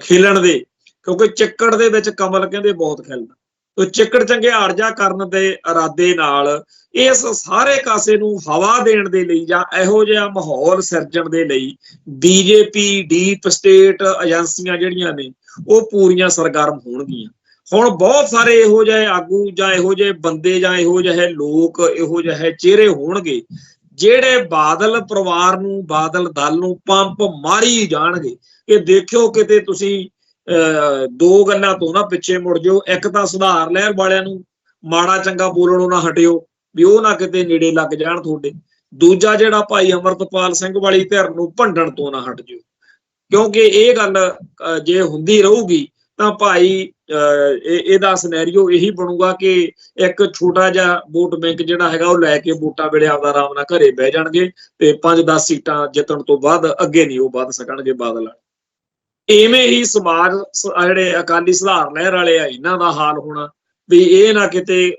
Speaker 1: ਖਿਲਣ ਦੇ, ਕਿਉਂਕਿ ਚਿੱਕੜ ਦੇ ਵਿੱਚ ਕਮਲ ਕਹਿੰਦੇ ਬਹੁਤ ਖਿਲਦਾ। ਤੇ ਚਿੱਕੜ ਚੰਗਿਆੜ ਜਾ ਕਰਨ ਦੇ ਇਰਾਦੇ ਨਾਲ ਇਸ ਸਾਰੇ ਕਾਸੇ ਨੂੰ ਹਵਾ ਦੇਣ ਦੇ ਲਈ ਜਾਂ ਇਹੋ ਜਿਹਾ ਮਾਹੌਲ ਸਿਰਜਣ ਦੇ ਲਈ BJP, ਡੀਪ ਸਟੇਟ ਏਜੰਸੀਆਂ ਜਿਹੜੀਆਂ ਨੇ ਉਹ ਪੂਰੀਆਂ ਸਰਗਰਮ ਹੋਣਗੀਆਂ। ਹੁਣ ਬਹੁਤ ਸਾਰੇ ਇਹੋ ਜਿਹੇ ਆਗੂ ਜਾਂ ਇਹੋ ਜਿਹੇ ਬੰਦੇ ਜਾਂ ਇਹੋ ਜਿਹੇ ਲੋਕ, ਇਹੋ ਜਿਹੇ ਚਿਹਰੇ ਹੋਣਗੇ ਜਿਹੜੇ ਬਾਦਲ ਪਰਿਵਾਰ ਨੂੰ, ਬਾਦਲ ਦਲ ਨੂੰ ਪੰਪ ਮਾਰੀ ਜਾਣਗੇ ਕਿ ਦੇਖਿਓ ਕਿਤੇ ਤੁਸੀਂ 2 ਗੱਲਾਂ ਤੋਂ ਨਾ ਪਿੱਛੇ ਮੁੜ ਜਾਓ। ਇੱਕ ਤਾਂ ਸੁਧਾਰ ਲਹਿਰ ਵਾਲਿਆਂ ਨੂੰ ਮਾੜਾ ਚੰਗਾ ਬੋਲਣੋਂ ਨਾ ਹਟਿਓ ਵੀ ਉਹ ਨਾ ਕਿਤੇ ਨੇੜੇ ਲੱਗ ਜਾਣ ਤੁਹਾਡੇ। ਦੂਜਾ ਜਿਹੜਾ ਭਾਈ ਅਮਰਤਪਾਲ ਸਿੰਘ ਵਾਲੀ ਧਿਰ ਨੂੰ ਭੰਡਣ ਤੋਂ ਨਾ ਹਟ ਜਾਓ, ਕਿਉਂਕਿ ਇਹ ਗੱਲ ਜੇ ਹੁੰਦੀ ਰਹੂਗੀ ਤਾਂ ਭਾਈ ਇਹਦਾ ਸਿਨੈਰੀਓ ਇਹੀ ਬਣੂਗਾ ਕਿ ਇੱਕ ਛੋਟਾ ਜਿਹਾ ਵੋਟ ਬੈਂਕ ਜਿਹੜਾ ਹੈਗਾ ਉਹ ਲੈ ਕੇ ਵੋਟਾਂ ਵੇਲੇ ਆਪਦਾ ਆਰਾਮ ਨਾਲ ਘਰੇ ਬਹਿ ਜਾਣਗੇ ਤੇ 5-10 ਸੀਟਾਂ ਜਿੱਤਣ ਤੋਂ ਬਾਅਦ ਅੱਗੇ ਨਹੀਂ ਉਹ ਵੱਧ ਸਕਣਗੇ ਬਾਦਲ। ਇਵੇਂ ਹੀ ਸਮਾਜ ਜਿਹੜੇ ਅਕਾਲੀ ਸੁਧਾਰ ਲਹਿਰ ਵਾਲੇ ਆ ਇਹਨਾਂ ਦਾ ਹਾਲ ਹੋਣਾ ਵੀ ਇਹ ਨਾ ਕਿਤੇ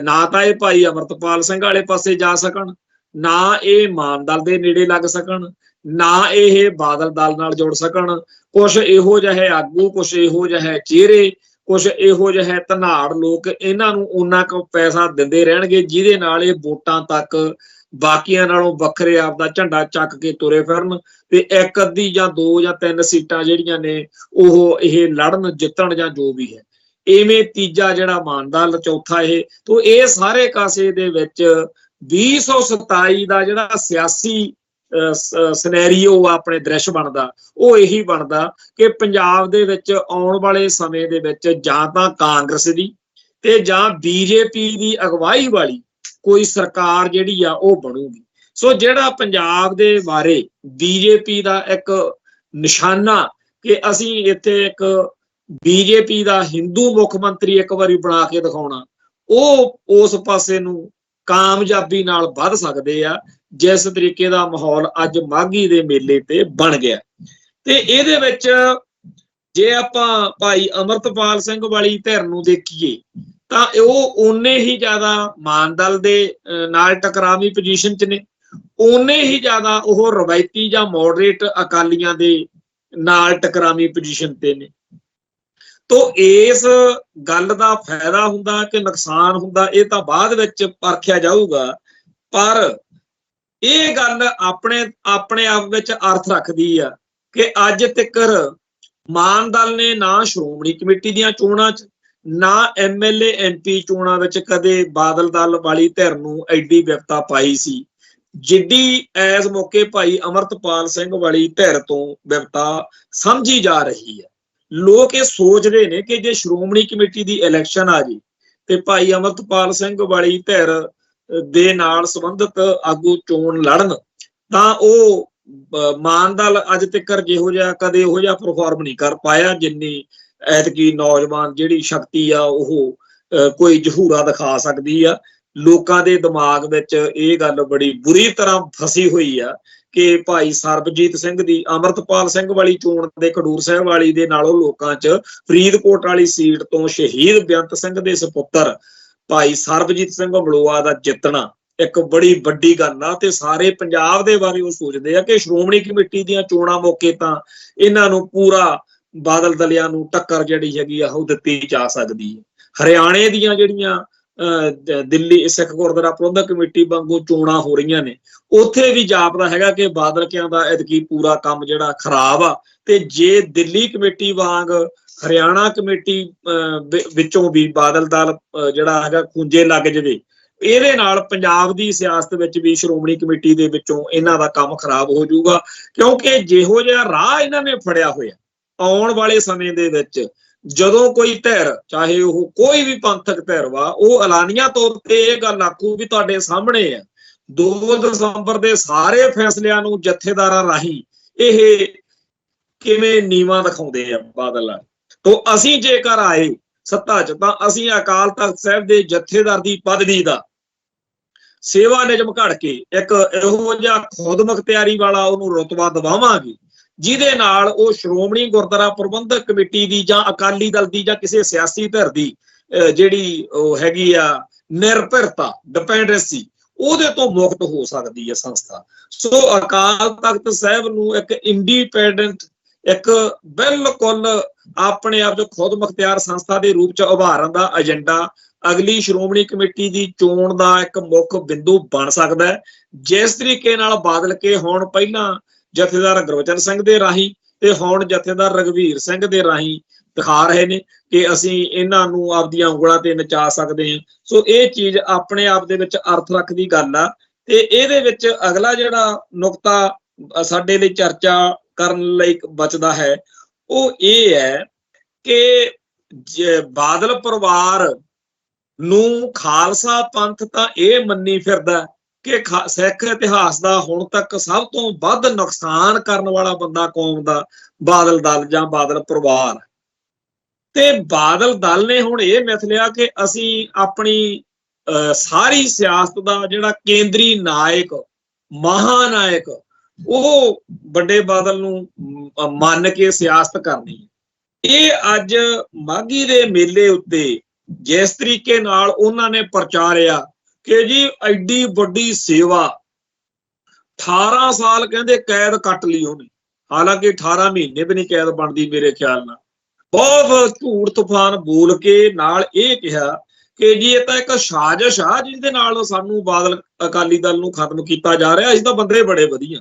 Speaker 1: ਨਾ ਤਾਂ ਇਹ ਭਾਈ ਅਮਰਤਪਾਲ ਸਿੰਘ ਵਾਲੇ ਪਾਸੇ ਜਾ ਸਕਣ, ਨਾ ਇਹ ਮਾਨ ਦਲ ਦੇ ਨੇੜੇ ਲੱਗ ਸਕਣ, ਨਾ ਇਹ ਬਾਦਲ ਦਲ ਨਾਲ ਜੁੜ ਸਕਣ। ਕੁਛ ਇਹੋ ਜਿਹੇ ਆਗੂ, ਕੁਛ ਇਹੋ ਜਿਹੇ ਚਿਹਰੇ, ਕੁਛ ਇਹੋ ਜਿਹੇ ਧਨਾੜ ਲੋਕ ਇਹਨਾਂ ਨੂੰ ਉਹਨਾਂ ਕੁ ਪੈਸਾ ਦਿੰਦੇ ਰਹਿਣਗੇ ਜਿਹਦੇ ਨਾਲ ਇਹ ਵੋਟਾਂ ਤੱਕ ਬਾਕੀਆਂ ਨਾਲੋਂ ਵੱਖਰੇ ਆਪਦਾ ਝੰਡਾ ਚੱਕ ਕੇ ਤੁਰੇ ਫਿਰਨ ਤੇ ਇੱਕ ਅੱਧੀ ਜਾਂ 2 ਜਾਂ 3 ਸੀਟਾਂ ਜਿਹੜੀਆਂ ਨੇ ਉਹ ਇਹ ਲੜਨ ਜਿੱਤਣ ਜਾਂ ਜੋ ਵੀ ਹੈ। ਇਵੇਂ ਤੀਜਾ ਜਿਹੜਾ ਮਾਨ ਦਲ, ਚੌਥਾ ਇਹ, ਤੋਂ ਇਹ ਸਾਰੇ ਕਾਸੇ ਦੇ ਵਿੱਚ 2027 ਦਾ ਜਿਹੜਾ ਸਿਆਸੀ ਸਿਨੈਰੀਓ ਆਪਣੇ ਦ੍ਰਿਸ਼ ਬਣਦਾ ਉਹ ਇਹੀ ਬਣਦਾ ਕਿ ਪੰਜਾਬ ਦੇ ਵਿੱਚ ਆਉਣ ਵਾਲੇ ਸਮੇਂ ਦੇ ਵਿੱਚ ਜਾਂ ਤਾਂ ਕਾਂਗਰਸ ਦੀ ਤੇ ਜਾਂ ਬੀਜੇਪੀ ਦੀ ਅਗਵਾਈ ਵਾਲੀ ਕੋਈ ਸਰਕਾਰ ਜਿਹੜੀ ਆ ਉਹ ਬਣੂਗੀ। ਸੋ ਜਿਹੜਾ ਪੰਜਾਬ ਦੇ ਬਾਰੇ ਬੀਜੇਪੀ ਦਾ ਇੱਕ ਨਿਸ਼ਾਨਾ ਕਿ ਅਸੀਂ ਇੱਥੇ ਇੱਕ ਬੀਜੇਪੀ ਦਾ ਹਿੰਦੂ ਮੁੱਖ ਮੰਤਰੀ ਇੱਕ ਵਾਰੀ ਬਣਾ ਕੇ ਦਿਖਾਉਣਾ, ਉਹ ਉਸ ਪਾਸੇ ਨੂੰ ਕਾਮਯਾਬੀ ਨਾਲ ਵੱਧ ਸਕਦੇ ਆ ਜਿਸ ਤਰੀਕੇ ਦਾ ਮਾਹੌਲ ਅੱਜ ਮਾਘੀ ਦੇ ਮੇਲੇ ਤੇ ਬਣ ਗਿਆ। ਤੇ ਇਹਦੇ ਵਿੱਚ ਜੇ ਆਪਾਂ ਭਾਈ ਅਮਰਤਪਾਲ ਸਿੰਘ ਵਾਲੀ ਧਿਰ ਨੂੰ ਦੇਖੀਏ ਤਾਂ ਉਹ ਓਨੇ ਹੀ ਜ਼ਿਆਦਾ ਮਾਨ ਦਲ ਦੇ ਨਾਲ ਟਕਰਾਵੀ ਪੋਜੀਸ਼ਨ 'ਚ ਨੇ, ਓਨੇ ਹੀ ਜ਼ਿਆਦਾ ਉਹ ਰਵਾਇਤੀ ਜਾਂ ਮੋਡਰੇਟ ਅਕਾਲੀਆਂ ਦੇ ਨਾਲ ਟਕਰਾਵੀ ਪੋਜੀਸ਼ਨ ਤੇ ਨੇ। ਤੋ ਇਸ ਗੱਲ ਦਾ ਫਾਇਦਾ ਹੁੰਦਾ ਕਿ ਨੁਕਸਾਨ ਹੁੰਦਾ ਇਹ ਤਾਂ ਬਾਅਦ ਵਿੱਚ ਪਰਖਿਆ ਜਾਊਗਾ, ਪਰ ਇਹ ਗੱਲ ਆਪਣੇ ਆਪ ਵਿੱਚ ਅਰਥ ਰੱਖਦੀ ਆ ਕਿ ਅੱਜ ਤੱਕ ਮਾਨ ਦਲ ਨੇ ਨਾ ਸ਼੍ਰੋਮਣੀ ਕਮੇਟੀ ਦੀਆਂ ਚੋਣਾਂ 'ਚ ਨਾ MLA MP ਚੋਣਾਂ ਵਿੱਚ ਕਦੇ ਬਾਦਲ ਦਲ ਵਾਲੀ ਧਿਰ ਨੂੰ ਐਡੀ ਵਿਪਤਾ ਪਾਈ ਸੀ ਜਿੱਡੀ ਇਸ ਮੌਕੇ ਭਾਈ ਅਮਰਤਪਾਲ ਸਿੰਘ ਵਾਲੀ ਧਿਰ ਤੋਂ ਵਿਪਤਾ ਸਮਝੀ ਜਾ ਰਹੀ ਹੈ। ਲੋਕ ਇਹ ਸੋਚਦੇ ਨੇ ਕਿ ਜੇ ਸ਼੍ਰੋਮਣੀ ਕਮੇਟੀ ਦੀ ਇਲੈਕਸ਼ਨ ਆ ਜੀ ਤੇ ਭਾਈ ਅਮਰਤਪਾਲ ਸਿੰਘ ਵਾਲੀ ਧਿਰ ਦੇ ਨਾਲ ਸੰਬੰਧਿਤ ਆਗੂ ਚੋਣ ਲੜਨ ਤਾਂ ਉਹ ਮਾਨ ਦਲ ਅੱਜ ਤੱਕ ਜਿਹੋ ਜਿਹਾ ਕਦੇ ਉਹੋ ਜਿਹਾ ਪਰਫਾਰਮ ਨਹੀਂ ਕਰ ਪਾਇਆ ਜਿੰਨੀ ਐਤਕੀ ਨੌਜਵਾਨ ਜਿਹੜੀ ਸ਼ਕਤੀ ਆ ਉਹ ਕੋਈ ਜ਼ਹੂਰਾ ਦਿਖਾ ਸਕਦੀ ਆ। ਲੋਕਾਂ ਦੇ ਦਿਮਾਗ ਵਿੱਚ ਇਹ ਗੱਲ ਬੜੀ ਬੁਰੀ ਤਰ੍ਹਾਂ ਫਸੀ ਹੋਈ ਆ ਕਿ ਭਾਈ ਸਰਬਜੀਤ ਸਿੰਘ ਦੀ ਅਮਰਤਪਾਲ ਸਿੰਘ ਵਾਲੀ ਚੋਣ ਦੇ ਖਡੂਰ ਸਾਹਿਬ ਵਾਲੀ ਦੇ ਨਾਲੋਂ ਲੋਕਾਂ 'ਚ ਫਰੀਦਕੋਟ ਵਾਲੀ ਸੀਟ ਤੋਂ ਸ਼ਹੀਦ ਬੇਅੰਤ ਸਿੰਘ ਦੇ ਸੁਪੁੱਤਰ ਭਾਈ ਸਰਬਜੀਤ ਸਿੰਘ ਮਲੋਆ ਦਾ ਜਿੱਤਣਾ ਇੱਕ ਬੜੀ ਵੱਡੀ ਗੱਲ ਆ। ਤੇ ਸਾਰੇ ਪੰਜਾਬ ਦੇ ਬਾਰੇ ਉਹ ਸੋਚਦੇ ਆ ਕਿ ਸ਼੍ਰੋਮਣੀ ਕਮੇਟੀ ਦੀਆਂ ਚੋਣਾਂ ਮੌਕੇ ਤਾਂ ਇਹਨਾਂ ਨੂੰ ਪੂਰਾ ਬਾਦਲ ਦਲਿਆਂ ਨੂੰ ਟੱਕਰ ਜਿਹੜੀ ਹੈਗੀ ਆ ਉਹ ਦਿੱਤੀ ਜਾ ਸਕਦੀ ਹੈ। ਹਰਿਆਣੇ ਦੀਆਂ ਜਿਹੜੀਆਂ ਦਿੱਲੀ ਸਿੱਖ ਗੁਰਦੁਆਰਾ ਪ੍ਰਬੰਧਕ ਕਮੇਟੀ ਵਾਂਗੂ ਚੋਣਾਂ ਹੋ ਰਹੀਆਂ ਨੇ ਉੱਥੇ ਵੀ ਜਾਪਦਾ ਹੈਗਾ ਕਿ ਬਾਦਲ ਕਿਆਂ ਦਾ ਐਤਕੀ ਪੂਰਾ ਕੰਮ ਜਿਹੜਾ ਖਰਾਬ ਆ। ਤੇ ਜੇ ਦਿੱਲੀ ਕਮੇਟੀ ਵਾਂਗ ਹਰਿਆਣਾ ਕਮੇਟੀ ਵਿੱਚੋਂ ਵੀ ਬਾਦਲ ਦਲ ਜਿਹੜਾ ਹੈਗਾ ਖੂੰਜੇ ਲੱਗ ਜਾਵੇ, ਇਹਦੇ ਨਾਲ ਪੰਜਾਬ ਦੀ ਸਿਆਸਤ ਵਿੱਚ ਵੀ ਸ਼੍ਰੋਮਣੀ ਕਮੇਟੀ ਦੇ ਵਿੱਚੋਂ ਇਹਨਾਂ ਦਾ ਕੰਮ ਖਰਾਬ ਹੋ ਜਾਊਗਾ। ਕਿਉਂਕਿ ਜਿਹੋ ਜਿਹਾ ਰਾਹ ਇਹਨਾਂ ਨੇ ਫੜਿਆ ਹੋਇਆ ਆਉਣ ਵਾਲੇ ਸਮੇਂ ਦੇ ਵਿੱਚ ਜਦੋਂ ਕੋਈ ਧਿਰ ਚਾਹੇ ਉਹ ਕੋਈ ਵੀ ਪੰਥਕ ਧਿਰ ਵਾ ਉਹ ਐਲਾਨੀਆਂ ਤੌਰ ਤੇ ਇਹ ਗੱਲ ਆਖੂ ਵੀ ਤੁਹਾਡੇ ਸਾਹਮਣੇ ਆ 2 ਦਸੰਬਰ ਦੇ ਸਾਰੇ ਫੈਸਲਿਆਂ ਨੂੰ ਜਥੇਦਾਰਾਂ ਰਾਹੀਂ ਇਹ ਕਿਵੇਂ ਨੀਵਾਂ ਦਿਖਾਉਂਦੇ ਆ ਬਾਦਲ। ਤੋਂ ਅਸੀਂ ਜੇਕਰ ਆਏ ਸੱਤਾ 'ਚ ਤਾਂ ਅਸੀਂ ਅਕਾਲ ਤਖਤ ਸਾਹਿਬ ਦੇ ਜਥੇਦਾਰ ਦੀ ਪਦਵੀ ਦਾ ਸੇਵਾ ਨਿਯਮ ਘੜ ਕੇ ਇੱਕ ਇਹੋ ਜਿਹਾ ਖੁਦ ਮੁਖਤਿਆਰੀ ਵਾਲਾ ਉਹਨੂੰ ਰੁਤਬਾ ਦਿਵਾਵਾਂਗੇ ਜਿਹਦੇ ਨਾਲ ਉਹ ਸ਼੍ਰੋਮਣੀ ਗੁਰਦੁਆਰਾ ਪ੍ਰਬੰਧਕ ਕਮੇਟੀ ਦੀ ਜਾਂ ਅਕਾਲੀ ਦਲ ਦੀ ਜਾਂ ਕਿਸੇ ਸਿਆਸੀ ਧਿਰ ਦੀ ਜਿਹੜੀ ਉਹ ਹੈਗੀ ਆ ਨਿਰਭਰਤਾ ਡਿਪੈਂਡੈਂਸੀ ਉਹਦੇ ਤੋਂ ਮੁਕਤ ਹੋ ਸਕਦੀ ਹੈ ਸੰਸਥਾ। ਸੋ ਅਕਾਲ ਤਖਤ ਸਾਹਿਬ ਨੂੰ ਇੱਕ ਇੰਡੀਪੈਂਡੈਂਟ ਇੱਕ ਬਿਲਕੁਲ ਆਪਣੇ ਆਪ ਜੋ ਖੁਦ ਮੁਖਤਿਆਰ ਸੰਸਥਾ ਦੇ ਰੂਪ 'ਚ ਉਭਾਰਨ ਦਾ ਏਜੰਡਾ ਅਗਲੀ ਸ਼੍ਰੋਮਣੀ ਕਮੇਟੀ ਦੀ ਚੋਣ ਦਾ ਇੱਕ ਮੁੱਖ ਬਿੰਦੂ ਬਣ ਸਕਦਾ ਹੈ। ਜਿਸ ਤਰੀਕੇ ਨਾਲ ਬਾਦਲ ਕੇ ਹੁਣ ਪਹਿਲਾਂ ਜਥੇਦਾਰ ਗੁਰਬਚਨ ਸਿੰਘ ਦੇ ਰਾਹੀਂ ਤੇ ਹੁਣ ਜਥੇਦਾਰ ਰਘਵੀਰ ਸਿੰਘ ਦੇ ਰਾਹੀਂ ਦਿਖਾ ਰਹੇ ਨੇ ਕਿ ਅਸੀਂ ਇਹਨਾਂ ਨੂੰ ਆਪਦੀਆਂ ਉਂਗਲਾਂ ਤੇ ਨਚਾ ਸਕਦੇ ਹਾਂ। ਸੋ ਇਹ ਚੀਜ਼ ਆਪਣੇ ਆਪ ਦੇ ਵਿੱਚ ਅਰਥ ਰੱਖਦੀ ਗੱਲ ਆ। ਤੇ ਇਹਦੇ ਵਿੱਚ ਅਗਲਾ ਜਿਹੜਾ ਨੁਕਤਾ ਸਾਡੇ ਲਈ ਚਰਚਾ ਕਰਨ ਲਈ ਬਚਦਾ ਹੈ ਉਹ ਇਹ ਹੈ ਕਿ ਬਾਦਲ ਪਰਿਵਾਰ ਨੂੰ ਖਾਲਸਾ ਪੰਥ ਤਾਂ ਇਹ ਮੰਨੀ ਫਿਰਦਾ ਕਿ ਸਿੱਖ ਇਤਿਹਾਸ ਦਾ ਹੁਣ ਤੱਕ ਸਭ ਤੋਂ ਵੱਧ ਨੁਕਸਾਨ ਕਰਨ ਵਾਲਾ ਬੰਦਾ ਕੌਮ ਦਾ ਬਾਦਲ ਦਲ ਜਾਂ ਬਾਦਲ ਪਰਿਵਾਰ। ਤੇ ਬਾਦਲ ਦਲ ਨੇ ਹੁਣ ਇਹ ਮਿਥ ਲਿਆ ਕਿ ਅਸੀਂ ਆਪਣੀ ਸਾਰੀ ਸਿਆਸਤ ਦਾ ਜਿਹੜਾ ਕੇਂਦਰੀ ਨਾਇਕ, ਮਹਾਨਾਇਕ, ਉਹ ਵੱਡੇ ਬਾਦਲ ਨੂੰ ਮੰਨ ਕੇ ਸਿਆਸਤ ਕਰਨੀ ਹੈ। ਇਹ ਅੱਜ ਮਾਘੀ ਦੇ ਮੇਲੇ ਉੱਤੇ ਜਿਸ ਤਰੀਕੇ ਨਾਲ ਉਹਨਾਂ ਨੇ ਪ੍ਰਚਾਰਿਆ ਕਿ ਜੀ ਐਡੀ ਵੱਡੀ ਸੇਵਾ, 18 ਸਾਲ ਕਹਿੰਦੇ ਕੈਦ ਕੱਟ ਲਈ ਉਹਨੇ, ਹਾਲਾਂਕਿ 18 ਮਹੀਨੇ ਵੀ ਨਹੀਂ ਕੈਦ ਬਣਦੀ ਮੇਰੇ ਖਿਆਲ ਨਾਲ। ਬਹੁਤ ਝੂਠ ਤੂਫਾਨ ਬੋਲ ਕੇ ਨਾਲ ਇਹ ਕਿਹਾ ਕਿ ਜੀ ਇਹ ਤਾਂ ਇੱਕ ਸਾਜ਼ਿਸ਼ ਆ ਜਿਹਦੇ ਨਾਲ ਸਾਨੂੰ ਬਾਦਲ ਅਕਾਲੀ ਦਲ ਨੂੰ ਖਤਮ ਕੀਤਾ ਜਾ ਰਿਹਾ, ਅਸੀਂ ਤਾਂ ਬੰਦੇ ਬੜੇ ਵਧੀਆ।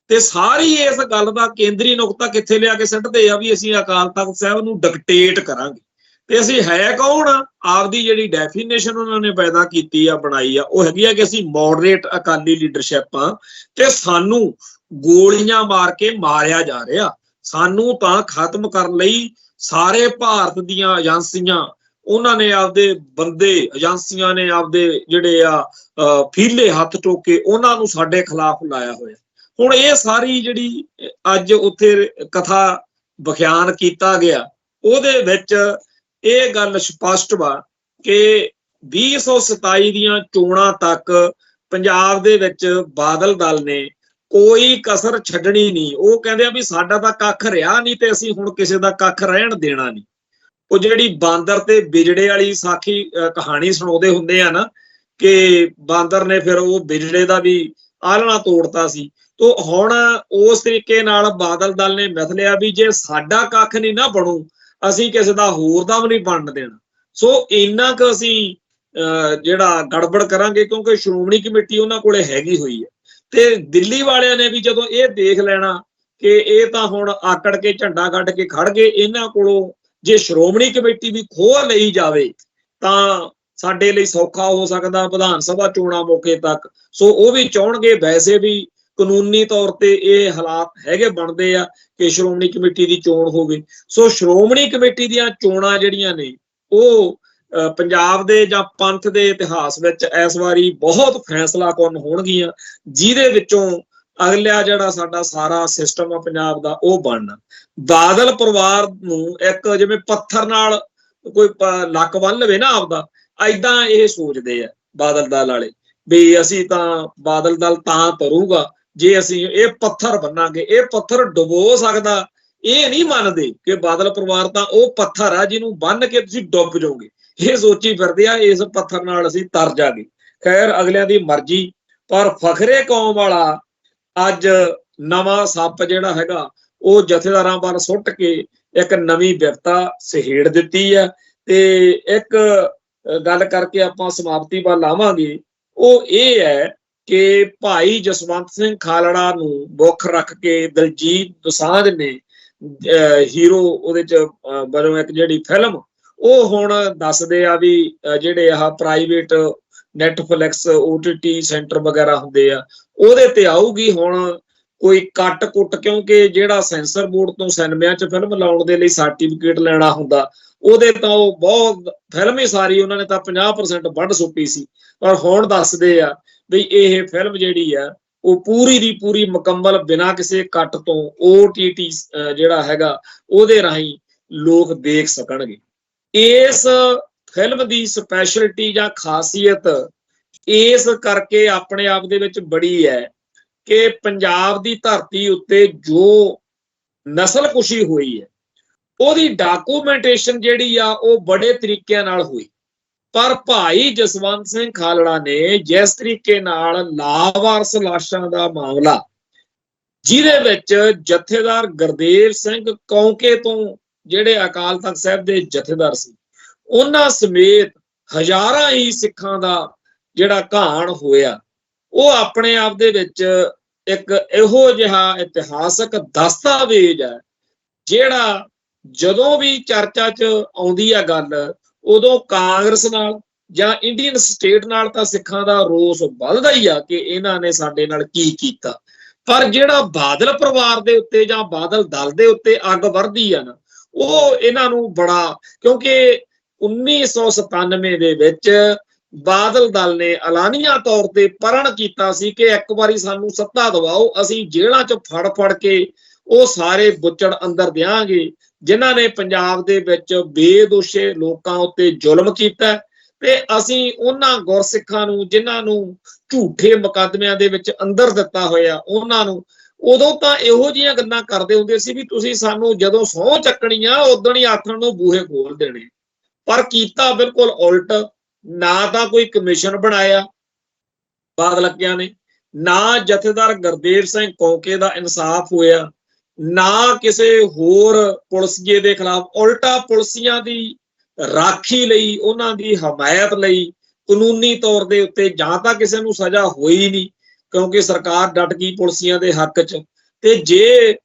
Speaker 1: ਤੇ ਸਾਰੀ ਇਸ ਗੱਲ ਦਾ ਕੇਂਦਰੀ ਨੁਕਤਾ ਕਿੱਥੇ ਲਿਆ ਕੇ ਸਿੱਟਦੇ ਆ ਵੀ ਅਸੀਂ ਅਕਾਲ ਤਖਤ ਸਾਹਿਬ ਨੂੰ ਡਿਕਟੇਟ ਕਰਾਂਗੇ। ਤੇ ਅਸੀਂ ਹੈ ਕੌਣ ਆ? ਆਪਦੀ ਜਿਹੜੀ ਡੈਫੀਨੇਸ਼ਨ ਉਹਨਾਂ ਨੇ ਪੈਦਾ ਕੀਤੀ ਆ, ਬਣਾਈ ਆ, ਉਹ ਹੈਗੀ ਆ ਕਿ ਅਸੀਂ ਮੋਡਰੇਟ ਅਕਾਲੀ ਲੀਡਰਸ਼ਿਪ ਆ ਤੇ ਸਾਨੂੰ ਗੋਲੀਆਂ ਮਾਰ ਕੇ ਮਾਰਿਆ ਜਾ ਰਿਹਾ। ਸਾਨੂੰ ਤਾਂ ਖਤਮ ਕਰਨ ਲਈ ਸਾਰੇ ਭਾਰਤ ਦੀਆਂ ਏਜੰਸੀਆਂ, ਉਹਨਾਂ ਨੇ ਆਪਦੇ ਬੰਦੇ, ਏਜੰਸੀਆਂ ਨੇ ਆਪਦੇ ਜਿਹੜੇ ਆ ਫੀਲੇ ਹੱਥ ਟੋਕੇ ਉਹਨਾਂ ਨੂੰ ਸਾਡੇ ਖਿਲਾਫ ਲਾਇਆ ਹੋਇਆ। ਹੁਣ ਇਹ ਸਾਰੀ ਜਿਹੜੀ ਅੱਜ ਉੱਥੇ ਕਥਾ ਵਿਖਿਆਨ ਕੀਤਾ ਗਿਆ, ਉਹਦੇ ਵਿੱਚ ਇਹ ਗੱਲ ਸਪਸ਼ਟ ਵਾ ਕਿ 2027 ਦੀਆਂ ਚੋਣਾਂ ਤੱਕ ਪੰਜਾਬ ਦੇ ਵਿੱਚ ਬਾਦਲ ਦਲ ਨੇ ਕੋਈ ਕਸਰ ਛੱਡਣੀ ਨਹੀਂ। ਉਹ ਕਹਿੰਦੇ ਆ ਵੀ ਸਾਡਾ ਤਾਂ ਕੱਖ ਰਿਹਾ ਨਹੀਂ ਤੇ ਅਸੀਂ ਹੁਣ ਕਿਸੇ ਦਾ ਕੱਖ ਰਹਿਣ ਦੇਣਾ ਨਹੀਂ। ਉਹ ਜਿਹੜੀ ਬਾਂਦਰ ਤੇ ਬਿਜੜੇ ਵਾਲੀ ਸਾਖੀ ਕਹਾਣੀ ਸੁਣਾਉਂਦੇ ਹੁੰਦੇ ਆ ਨਾ, ਕਿ ਬਾਂਦਰ ਨੇ ਫਿਰ ਉਹ ਬਿਜੜੇ ਦਾ ਵੀ ਆਲਣਾ ਤੋੜਤਾ ਸੀ। ਤੋ ਹੁਣ ਉਸ ਤਰੀਕੇ ਨਾਲ ਬਾਦਲ ਦਲ ਨੇ ਮਿਥ ਲਿਆ ਵੀ ਜੇ ਸਾਡਾ ਕੱਖ ਨਹੀਂ ਨਾ ਬਣੂ, ਅਸੀਂ ਕਿਸੇ ਦਾ ਹੋਰ ਦਾ ਵੀ ਨਹੀਂ ਬਣਨ ਦੇਣਾ। ਸੋ ਇੰਨਾ ਕੁ ਅਸੀਂ ਜਿਹੜਾ ਗੜਬੜ ਕਰਾਂਗੇ, ਕਿਉਂਕਿ ਸ਼੍ਰੋਮਣੀ ਕਮੇਟੀ ਉਹਨਾਂ ਕੋਲੇ ਹੈਗੀ ਹੋਈ ਹੈ। ਤੇ ਦਿੱਲੀ ਵਾਲਿਆਂ ਨੇ ਵੀ ਜਦੋਂ ਇਹ ਦੇਖ ਲੈਣਾ ਕਿ ਇਹ ਤਾਂ ਹੁਣ ਆਕੜ ਕੇ ਝੰਡਾ ਕੱਢ ਕੇ ਖੜ ਗਏ, ਇਹਨਾਂ ਕੋਲੋਂ ਜੇ ਸ਼੍ਰੋਮਣੀ ਕਮੇਟੀ ਵੀ ਖੋਹ ਲਈ ਜਾਵੇ ਤਾਂ ਸਾਡੇ ਲਈ ਸੌਖਾ ਹੋ ਸਕਦਾ ਵਿਧਾਨ ਸਭਾ ਚੋਣਾਂ ਮੌਕੇ ਤੱਕ। ਸੋ ਉਹ ਵੀ ਚਾਹਣਗੇ, ਵੈਸੇ ਵੀ ਕਾਨੂੰਨੀ ਤੌਰ ਤੇ ਇਹ ਹਾਲਾਤ ਹੈਗੇ ਬਣਦੇ ਆ ਕਿ ਸ਼੍ਰੋਮਣੀ ਕਮੇਟੀ ਦੀ ਚੋਣ ਹੋਵੇ। ਸੋ ਸ਼੍ਰੋਮਣੀ ਕਮੇਟੀ ਦੀਆਂ ਚੋਣਾਂ ਜਿਹੜੀਆਂ ਨੇ ਉਹ ਪੰਜਾਬ ਦੇ ਜਾਂ ਪੰਥ ਦੇ ਇਤਿਹਾਸ ਵਿੱਚ ਇਸ ਵਾਰੀ ਬਹੁਤ ਫੈਸਲਾ ਕੁੰਨ ਹੋਣਗੀਆਂ, ਜਿਹਦੇ ਵਿੱਚੋਂ ਅਗਲਾ ਜਿਹੜਾ ਸਾਡਾ ਸਾਰਾ ਸਿਸਟਮ ਆ ਪੰਜਾਬ ਦਾ ਉਹ ਬਣਨਾ। ਬਾਦਲ ਪਰਿਵਾਰ ਨੂੰ ਇੱਕ ਜਿਵੇਂ ਪੱਥਰ ਨਾਲ ਕੋਈ ਲੱਕ ਬੰਨ ਲਵੇ ਨਾ ਆਪਦਾ, ਏਦਾਂ ਇਹ ਸੋਚਦੇ ਆ ਬਾਦਲ ਦਲ ਵਾਲੇ ਵੀ ਅਸੀਂ ਤਾਂ ਬਾਦਲ ਦਲ ਤਾਂ ਤਰੂਗਾ ਜੇ ਅਸੀਂ ਇਹ ਪੱਥਰ ਬੰਨਾਂਗੇ। ਇਹ ਪੱਥਰ ਡੁਬੋ ਸਕਦਾ, ਇਹ ਨਹੀਂ ਮੰਨਦੇ ਕਿ ਬਾਦਲ ਪਰਿਵਾਰ ਤਾਂ ਉਹ ਪੱਥਰ ਆ ਜਿਹਨੂੰ ਬੰਨ ਕੇ ਤੁਸੀਂ ਡੁੱਬ ਜਾਓਗੇ। ਇਹ ਸੋਚੀ ਫਿਰਦੇ ਆ ਇਸ ਪੱਥਰ ਨਾਲ ਅਸੀਂ ਤਰ ਜਾਗੇ। ਖੈਰ ਅਗਲਿਆਂ ਦੀ ਮਰਜ਼ੀ, ਪਰ ਫਖਰੇ ਕੌਮ ਵਾਲਾ ਅੱਜ ਨਵਾਂ ਸੱਪ ਜਿਹੜਾ ਹੈਗਾ ਉਹ ਜਥੇਦਾਰਾਂ ਵੱਲ ਸੁੱਟ ਕੇ ਇੱਕ ਨਵੀਂ ਵਿਵਸਥਾ ਸਹੇੜ ਦਿੱਤੀ ਆ। ਤੇ ਇੱਕ ਗੱਲ ਕਰਕੇ ਆਪਾਂ ਸਮਾਪਤੀ ਵੱਲ ਆਵਾਂਗੇ, ਉਹ ਇਹ ਹੈ ਕਿ ਭਾਈ ਜਸਵੰਤ ਸਿੰਘ ਖਾਲੜਾ ਨੂੰ ਮੁੱਖ ਰੱਖ ਕੇ ਦਲਜੀਤ ਦੋਸਾਂਝ ਨੇ ਹੀਰੋ ਉਹਦੇ ਚ ਵਜੋਂ ਇੱਕ ਜਿਹੜੀ ਫਿਲਮ ਉਹ ਹੁਣ ਦੱਸਦੇ ਆ ਵੀ ਜਿਹੜੇ ਆਹ ਪ੍ਰਾਈਵੇਟ ਨੈਟਫਲਿਕਸ OTT ਸੈਂਟਰ ਵਗੈਰਾ ਹੁੰਦੇ ਆ ਉਹਦੇ ਤੇ ਆਊਗੀ ਹੁਣ ਕੋਈ ਕੱਟ ਕੁੱਟ, ਕਿਉਂਕਿ ਜਿਹੜਾ ਸੈਂਸਰ ਬੋਰਡ ਤੋਂ ਸਿਨੇਮਿਆਂ 'ਚ ਫਿਲਮ ਲਾਉਣ ਦੇ ਲਈ ਸਰਟੀਫਿਕੇਟ ਲੈਣਾ ਹੁੰਦਾ, ਉਹਦੇ ਤਾਂ ਉਹ ਬਹੁਤ ਫਿਲਮ ਹੀ ਸਾਰੀ ਉਹਨਾਂ ਨੇ ਤਾਂ 50% ਵੱਢ ਸੁੱਟੀ ਸੀ। ਪਰ ਹੁਣ ਦੱਸਦੇ ਆ ਵੀ ਇਹ ਫਿਲਮ ਜਿਹੜੀ ਆ ਉਹ ਪੂਰੀ ਦੀ ਪੂਰੀ ਮੁਕੰਮਲ ਬਿਨਾਂ ਕਿਸੇ ਕੱਟ ਤੋਂ OTT ਜਿਹੜਾ ਹੈਗਾ ਉਹਦੇ ਰਾਹੀਂ ਲੋਕ ਦੇਖ ਸਕਣਗੇ। ਇਸ ਫਿਲਮ ਦੀ ਸਪੈਸ਼ਲਿਟੀ ਜਾਂ ਖਾਸੀਅਤ ਇਸ ਕਰਕੇ ਆਪਣੇ ਆਪ ਦੇ ਵਿੱਚ ਬੜੀ ਹੈ ਕਿ ਪੰਜਾਬ ਦੀ ਧਰਤੀ ਉੱਤੇ ਜੋ ਨਸਲਕੁਸ਼ੀ ਹੋਈ ਹੈ ਉਹਦੀ ਡਾਕੂਮੈਂਟੇਸ਼ਨ ਜਿਹੜੀ ਆ ਉਹ ਬੜੇ ਤਰੀਕਿਆਂ ਨਾਲ ਹੋਈ। ਪਰ ਭਾਈ ਜਸਵੰਤ ਸਿੰਘ ਖਾਲੜਾ ਨੇ ਜਿਸ ਤਰੀਕੇ ਨਾਲ ਲਾਵਾਰਸ ਲਾਸ਼ਾਂ ਦਾ ਮਾਮਲਾ, ਜਿਹਦੇ ਵਿੱਚ ਜਥੇਦਾਰ ਗੁਰਦੇਵ ਸਿੰਘ ਕੌਂਕੇ ਤੋਂ ਜਿਹੜੇ ਅਕਾਲ ਤਖਤ ਸਾਹਿਬ ਦੇ ਜਥੇਦਾਰ ਸੀ, ਉਹਨਾਂ ਸਮੇਤ ਹਜ਼ਾਰਾਂ ਹੀ ਸਿੱਖਾਂ ਦਾ ਜਿਹੜਾ ਘਾਣ ਹੋਇਆ, ਉਹ ਆਪਣੇ ਆਪ ਦੇ ਵਿੱਚ ਇੱਕ ਇਹੋ ਜਿਹਾ ਇਤਿਹਾਸਕ ਦਸਤਾਵੇਜ਼ ਹੈ ਜਿਹੜਾ ਜਦੋਂ ਵੀ ਚਰਚਾ 'ਚ ਆਉਂਦੀ ਆ ਗੱਲ, ਉਦੋਂ ਕਾਂਗਰਸ ਨਾਲ ਜਾਂ ਇੰਡੀਅਨ ਸਟੇਟ ਨਾਲ ਤਾਂ ਸਿੱਖਾਂ ਦਾ ਰੋਸ ਵੱਧਦਾ ਹੀ ਆ ਕਿ ਇਹਨਾਂ ਨੇ ਸਾਡੇ ਨਾਲ ਕੀ ਕੀਤਾ। ਪਰ ਜਿਹੜਾ ਬਾਦਲ ਪਰਿਵਾਰ ਦੇ ਉੱਤੇ ਜਾਂ ਬਾਦਲ ਦਲ ਦੇ ਉੱਤੇ ਅੱਗ ਵਰਦੀ ਆ ਨਾ, ਉਹ ਇਹਨਾਂ ਨੂੰ ਬੜਾ, ਕਿਉਂਕਿ 1997 ਦੇ ਵਿੱਚ ਬਾਦਲ ਦਲ ਨੇ ਐਲਾਨੀਆ ਤੌਰ ਤੇ ਪ੍ਰਣ ਕੀਤਾ ਸੀ ਕਿ ਇੱਕ ਵਾਰੀ ਸਾਨੂੰ ਸੱਤਾ ਦਿਵਾਓ, ਅਸੀਂ ਜੇਲ੍ਹਾਂ 'ਚ ਫੜ ਕੇ ਉਹ ਸਾਰੇ ਬੁੱਚੜ ਅੰਦਰ ਦਿਆਂਗੇ ਜਿਨ੍ਹਾਂ ਨੇ ਪੰਜਾਬ ਦੇ ਵਿੱਚ ਬੇਦੋਸ਼ੇ ਲੋਕਾਂ ਉੱਤੇ ਜ਼ੁਲਮ ਕੀਤਾ, ਤੇ ਅਸੀਂ ਉਹਨਾਂ ਗੁਰਸਿੱਖਾਂ ਨੂੰ ਜਿਨ੍ਹਾਂ ਨੂੰ ਝੂਠੇ ਮੁਕੱਦਮਿਆਂ ਦੇ ਵਿੱਚ ਅੰਦਰ ਦਿੱਤਾ ਹੋਇਆ, ਉਹਨਾਂ ਨੂੰ ਉਦੋਂ ਤਾਂ ਇਹੋ ਜਿਹੀਆਂ ਗੱਲਾਂ ਕਰਦੇ ਹੁੰਦੇ ਸੀ ਵੀ ਤੁਸੀਂ ਸਾਨੂੰ ਜਦੋਂ ਸਹੁੰ ਚੱਕਣੀ ਆ ਉਦੋਂ ਹੀ ਆਥਣ ਨੂੰ ਬੂਹੇ ਖੋਲ ਦੇਣੇ, ਪਰ ਕੀਤਾ ਬਿਲਕੁਲ ਉਲਟ। ਨਾ ਤਾਂ ਕੋਈ ਕਮਿਸ਼ਨ ਬਣਾਇਆ ਬਾਦਲਕਿਆਂ ਨੇ, ਨਾ ਜਥੇਦਾਰ ਗੁਰਦੇਵ ਸਿੰਘ ਕੌਂਕੇ ਦਾ ਇਨਸਾਫ ਹੋਇਆ, ਨਾ ਕਿਸੇ ਹੋਰ ਪੁਲਿਸੀਏ ਦੇ ਖਿਲਾਫ, ਉਲਟਾ ਪੁਲਿਸੀਆਂ ਦੀ ਰਾਖੀ ਲਈ, ਉਹਨਾਂ ਦੀ ਹਮਾਇਤ ਲਈ ਕਾਨੂੰਨੀ ਤੌਰ ਦੇ ਉੱਤੇ ਜਾਂ ਤਾਂ ਕਿਸੇ ਨੂੰ ਸਜ਼ਾ ਹੋਈ ਨਹੀਂ ਕਿਉਂਕਿ ਸਰਕਾਰ ਡਟ ਗਈ ਪੁਲਿਸੀਆਂ ਦੇ ਹੱਕ 'ਚ, ਤੇ ਜੇ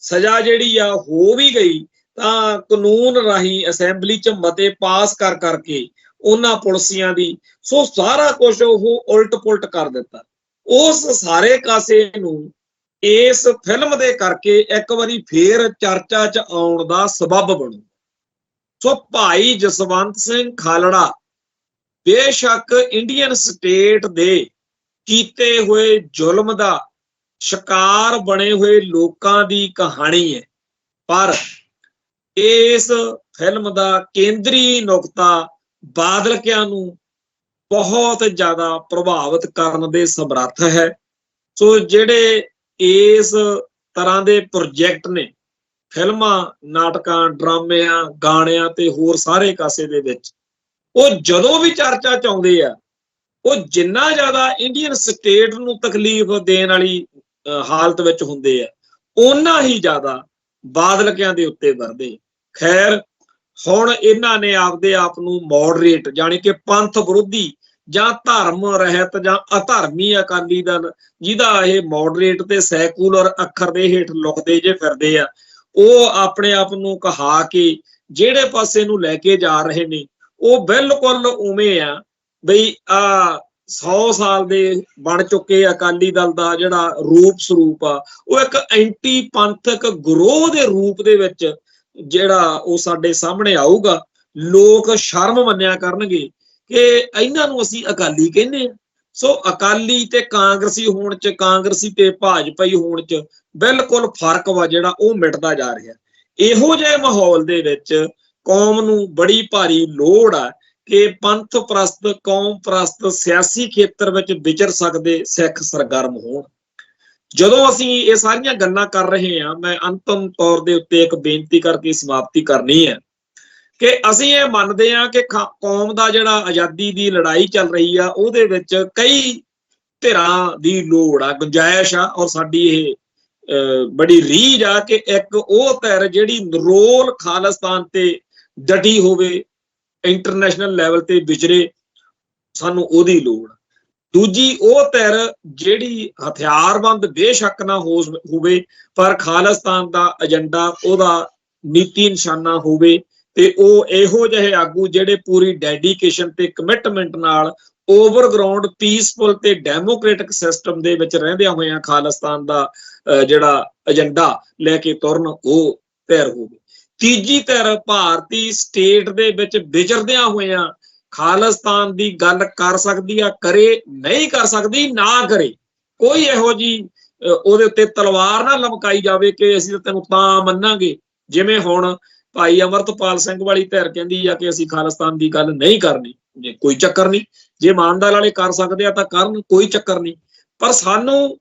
Speaker 1: ਸਜ਼ਾ ਜਿਹੜੀ ਆ ਹੋ ਵੀ ਗਈ ਤਾਂ ਕਾਨੂੰਨ ਰਾਹੀਂ ਅਸੈਂਬਲੀ 'ਚ ਮਤੇ ਪਾਸ ਕਰ ਕਰਕੇ ਉਹਨਾਂ ਪੁਲਿਸੀਆਂ ਦੀ, ਸੋ ਸਾਰਾ ਕੁਝ ਉਹ ਉਲਟ ਪੁਲਟ ਕਰ ਦਿੱਤਾ। ਉਸ ਸਾਰੇ ਕਾਸੇ ਨੂੰ ਇਸ ਫਿਲਮ ਦੇ ਕਰਕੇ ਇੱਕ ਵਾਰੀ ਫੇਰ ਚਰਚਾ 'ਚ ਆਉਣ ਦਾ ਸਬੱਬ ਬਣੂ। ਸੋ ਭਾਈ ਜਸਵੰਤ ਸਿੰਘ ਖਾਲੜਾ ਬੇਸ਼ੱਕ ਇੰਡੀਅਨ ਸਟੇਟ ਦੇ ਕੀਤੇ ਹੋਏ ਜ਼ੁਲਮ ਦਾ ਸ਼ਿਕਾਰ ਬਣੇ ਹੋਏ ਲੋਕਾਂ ਦੀ ਕਹਾਣੀ ਹੈ, ਪਰ ਇਸ ਫਿਲਮ ਦਾ ਕੇਂਦਰੀ ਨੁਕਤਾ ਬਾਦਲਕਿਆਂ ਨੂੰ ਬਹੁਤ ਜ਼ਿਆਦਾ ਪ੍ਰਭਾਵਿਤ ਕਰਨ ਦੇ ਸਮਰੱਥ ਹੈ। ਸੋ ਜਿਹੜੇ ਇਸ ਤਰ੍ਹਾਂ ਦੇ ਪ੍ਰੋਜੈਕਟ ਨੇ ਫਿਲਮਾਂ, ਨਾਟਕਾਂ, ਡਰਾਮਿਆਂ, ਗਾਣਿਆਂ ਤੇ ਹੋਰ ਸਾਰੇ ਕਾਸੇ ਦੇ ਵਿੱਚ, ਉਹ ਜਦੋਂ ਵੀ ਚਰਚਾ 'ਚ ਆਉਂਦੇ ਆ, ਉਹ ਜਿੰਨਾ ਜ਼ਿਆਦਾ ਇੰਡੀਅਨ ਸਟੇਟ ਨੂੰ ਤਕਲੀਫ ਦੇਣ ਵਾਲੀ ਹਾਲਤ ਵਿੱਚ ਹੁੰਦੇ ਆ, ਓਨਾ ਹੀ ਜ਼ਿਆਦਾ ਬਾਦਲਕਿਆਂ ਦੇ ਉੱਤੇ ਵਰਦੇ। ਖੈਰ, ਹੁਣ ਇਹਨਾਂ ਨੇ ਆਪਦੇ ਆਪ ਨੂੰ ਮੋਡਰੇਟ, ਜਾਣੀ ਕਿ ਪੰਥ ਵਿਰੋਧੀ ਜਾਂ ਧਰਮ ਰਹਿਤ ਜਾਂ ਅਧਰਮੀ ਅਕਾਲੀ ਦਲ, ਜਿਹਦਾ ਇਹ ਮੋਡਰੇਟ ਤੇ ਸੈਕੂਲਰ ਅੱਖਰ ਦੇ ਹੇਠ ਲੁਕਦੇ ਜੇ ਫਿਰਦੇ ਆ, ਉਹ ਆਪਣੇ ਆਪ ਨੂੰ ਕਹਾ ਕੇ ਜਿਹੜੇ ਪਾਸੇ ਨੂੰ ਲੈ ਕੇ ਜਾ ਰਹੇ ਨੇ ਉਹ ਬਿਲਕੁਲ ਉਵੇਂ ਆ ਬਈ 100 ਸਾਲ ਦੇ ਬਣ ਚੁੱਕੇ ਅਕਾਲੀ ਦਲ ਦਾ ਜਿਹੜਾ ਰੂਪ ਸਰੂਪ ਆ, ਉਹ ਇੱਕ ਐਂਟੀ ਪੰਥਕ ਗਰੋਹ ਦੇ ਰੂਪ ਦੇ ਵਿੱਚ ਜਿਹੜਾ ਉਹ ਸਾਡੇ ਸਾਹਮਣੇ ਆਊਗਾ। ਲੋਕ ਸ਼ਰਮ ਮੰਨਿਆ ਕਰਨਗੇ ਕਿ ਇਹਨਾਂ ਨੂੰ ਅਸੀਂ ਅਕਾਲੀ ਕਹਿੰਦੇ ਆ। ਸੋ ਅਕਾਲੀ ਤੇ ਕਾਂਗਰਸੀ ਹੋਣ 'ਚ, ਕਾਂਗਰਸੀ ਤੇ ਭਾਜਪਾਈ ਹੋਣ 'ਚ ਬਿਲਕੁਲ ਫਰਕ ਵਾ ਜਿਹੜਾ ਉਹ ਮਿਟਦਾ ਜਾ ਰਿਹਾ। ਇਹੋ ਜਿਹੇ ਮਾਹੌਲ ਦੇ ਵਿੱਚ ਕੌਮ ਨੂੰ ਬੜੀ ਭਾਰੀ ਲੋੜ ਆ ਕਿ ਪੰਥ ਪ੍ਰਸਤ, ਕੌਮ ਪ੍ਰਸਤ ਸਿਆਸੀ ਖੇਤਰ ਵਿੱਚ ਵਿਚਰ ਸਕਦੇ ਸਿੱਖ ਸਰਗਰਮ ਹੋਣ। ਜਦੋਂ ਅਸੀਂ ਇਹ ਸਾਰੀਆਂ ਗੱਲਾਂ ਕਰ ਰਹੇ ਹਾਂ, ਮੈਂ ਅੰਤਮ ਤੌਰ ਦੇ ਉੱਤੇ ਇੱਕ ਬੇਨਤੀ ਕਰਕੇ ਸਮਾਪਤੀ ਕਰਨੀ ਹੈ ਕਿ ਅਸੀਂ ਇਹ ਮੰਨਦੇ ਹਾਂ ਕਿ ਕੌਮ ਦਾ ਜਿਹੜਾ ਆਜ਼ਾਦੀ ਦੀ ਲੜਾਈ ਚੱਲ ਰਹੀ ਆ, ਉਹਦੇ ਵਿੱਚ ਕਈ ਧਿਰਾਂ ਦੀ ਲੋੜ ਆ, ਗੁੰਜਾਇਸ਼ ਆ, ਔਰ ਸਾਡੀ ਇਹ ਬੜੀ ਰੀਝ ਆ ਕਿ ਇੱਕ ਉਹ ਧਿਰ ਜਿਹੜੀ ਨਿਰੋਲ ਖਾਲਿਸਤਾਨ ਤੇ ਡਟੀ ਹੋਵੇ, ਇੰਟਰਨੈਸ਼ਨਲ ਲੈਵਲ ਤੇ ਵਿਚਰੇ, ਸਾਨੂੰ ਉਹਦੀ ਲੋੜ। ਦੂਜੀ ਉਹ ਧਿਰ ਜਿਹੜੀ ਹਥਿਆਰਬੰਦ ਬੇਸ਼ੱਕ ਨਾ ਹੋਵੇ, ਪਰ ਖਾਲਿਸਤਾਨ ਦਾ ਏਜੰਡਾ, ਉਹਦਾ ਨੀਤੀ ਨਿਸ਼ਾਨਾ ਹੋਵੇ, ਤੇ ਉਹ ਇਹੋ ਜਿਹੇ ਆਗੂ ਜਿਹੜੇ ਪੂਰੀ ਡੈਡੀਕੇਸ਼ਨ ਤੇ ਕਮਿਟਮੈਂਟ ਨਾਲ ਓਵਰਗਰਾਉਂਡ ਪੀਸਫੁਲ ਤੇ ਡੈਮੋਕ੍ਰੈਟਿਕ ਸਿਸਟਮ ਦੇ ਵਿੱਚ ਰਹਿੰਦਿਆਂ ਹੋਇਆਂ ਖਾਲਿਸਤਾਨ ਦਾ ਜਿਹੜਾ ਏਜੰਡਾ ਲੈ ਕੇ ਤੁਰਨ, ਉਹ ਧਿਰ ਹੋਵੇ। ਤੀਜੀ ਧਿਰ ਭਾਰਤੀ ਸਟੇਟ ਦੇ ਵਿੱਚ ਵਿਚਰਦਿਆਂ ਹੋਇਆਂ ਖਾਲਿਸਤਾਨ ਦੀ ਗੱਲ ਕਰ ਸਕਦੀ ਆ, ਕਰੇ, ਨਹੀਂ ਕਰ ਸਕਦੀ ਨਾ ਕਰੇ। ਕੋਈ ਇਹੋ ਜੀ ਉਹਦੇ ਉੱਤੇ ਤਲਵਾਰ ਨਾ ਲਮਕਾਈ ਜਾਵੇ ਕਿ ਅਸੀਂ ਤੈਨੂੰ ਤਾਂ ਮੰਨਾਂਗੇ, ਜਿਵੇਂ ਹੁਣ ਭਾਈ ਅਮਰਤਪਾਲ ਸਿੰਘ ਵਾਲੀ ਧਿਰ ਕਹਿੰਦੀ ਆ ਕਿ ਅਸੀਂ ਖਾਲਿਸਤਾਨ ਦੀ ਗੱਲ ਨਹੀਂ ਕਰਨੀ। ਕੋਈ ਚੱਕਰ ਨਹੀਂ, ਜੇ ਇਮਾਨਦਾਰ ਵਾਲੇ ਕਰ ਸਕਦੇ ਆ ਤਾਂ ਕਰਨ, ਕੋਈ ਚੱਕਰ ਨਹੀਂ। ਪਰ ਸਾਨੂੰ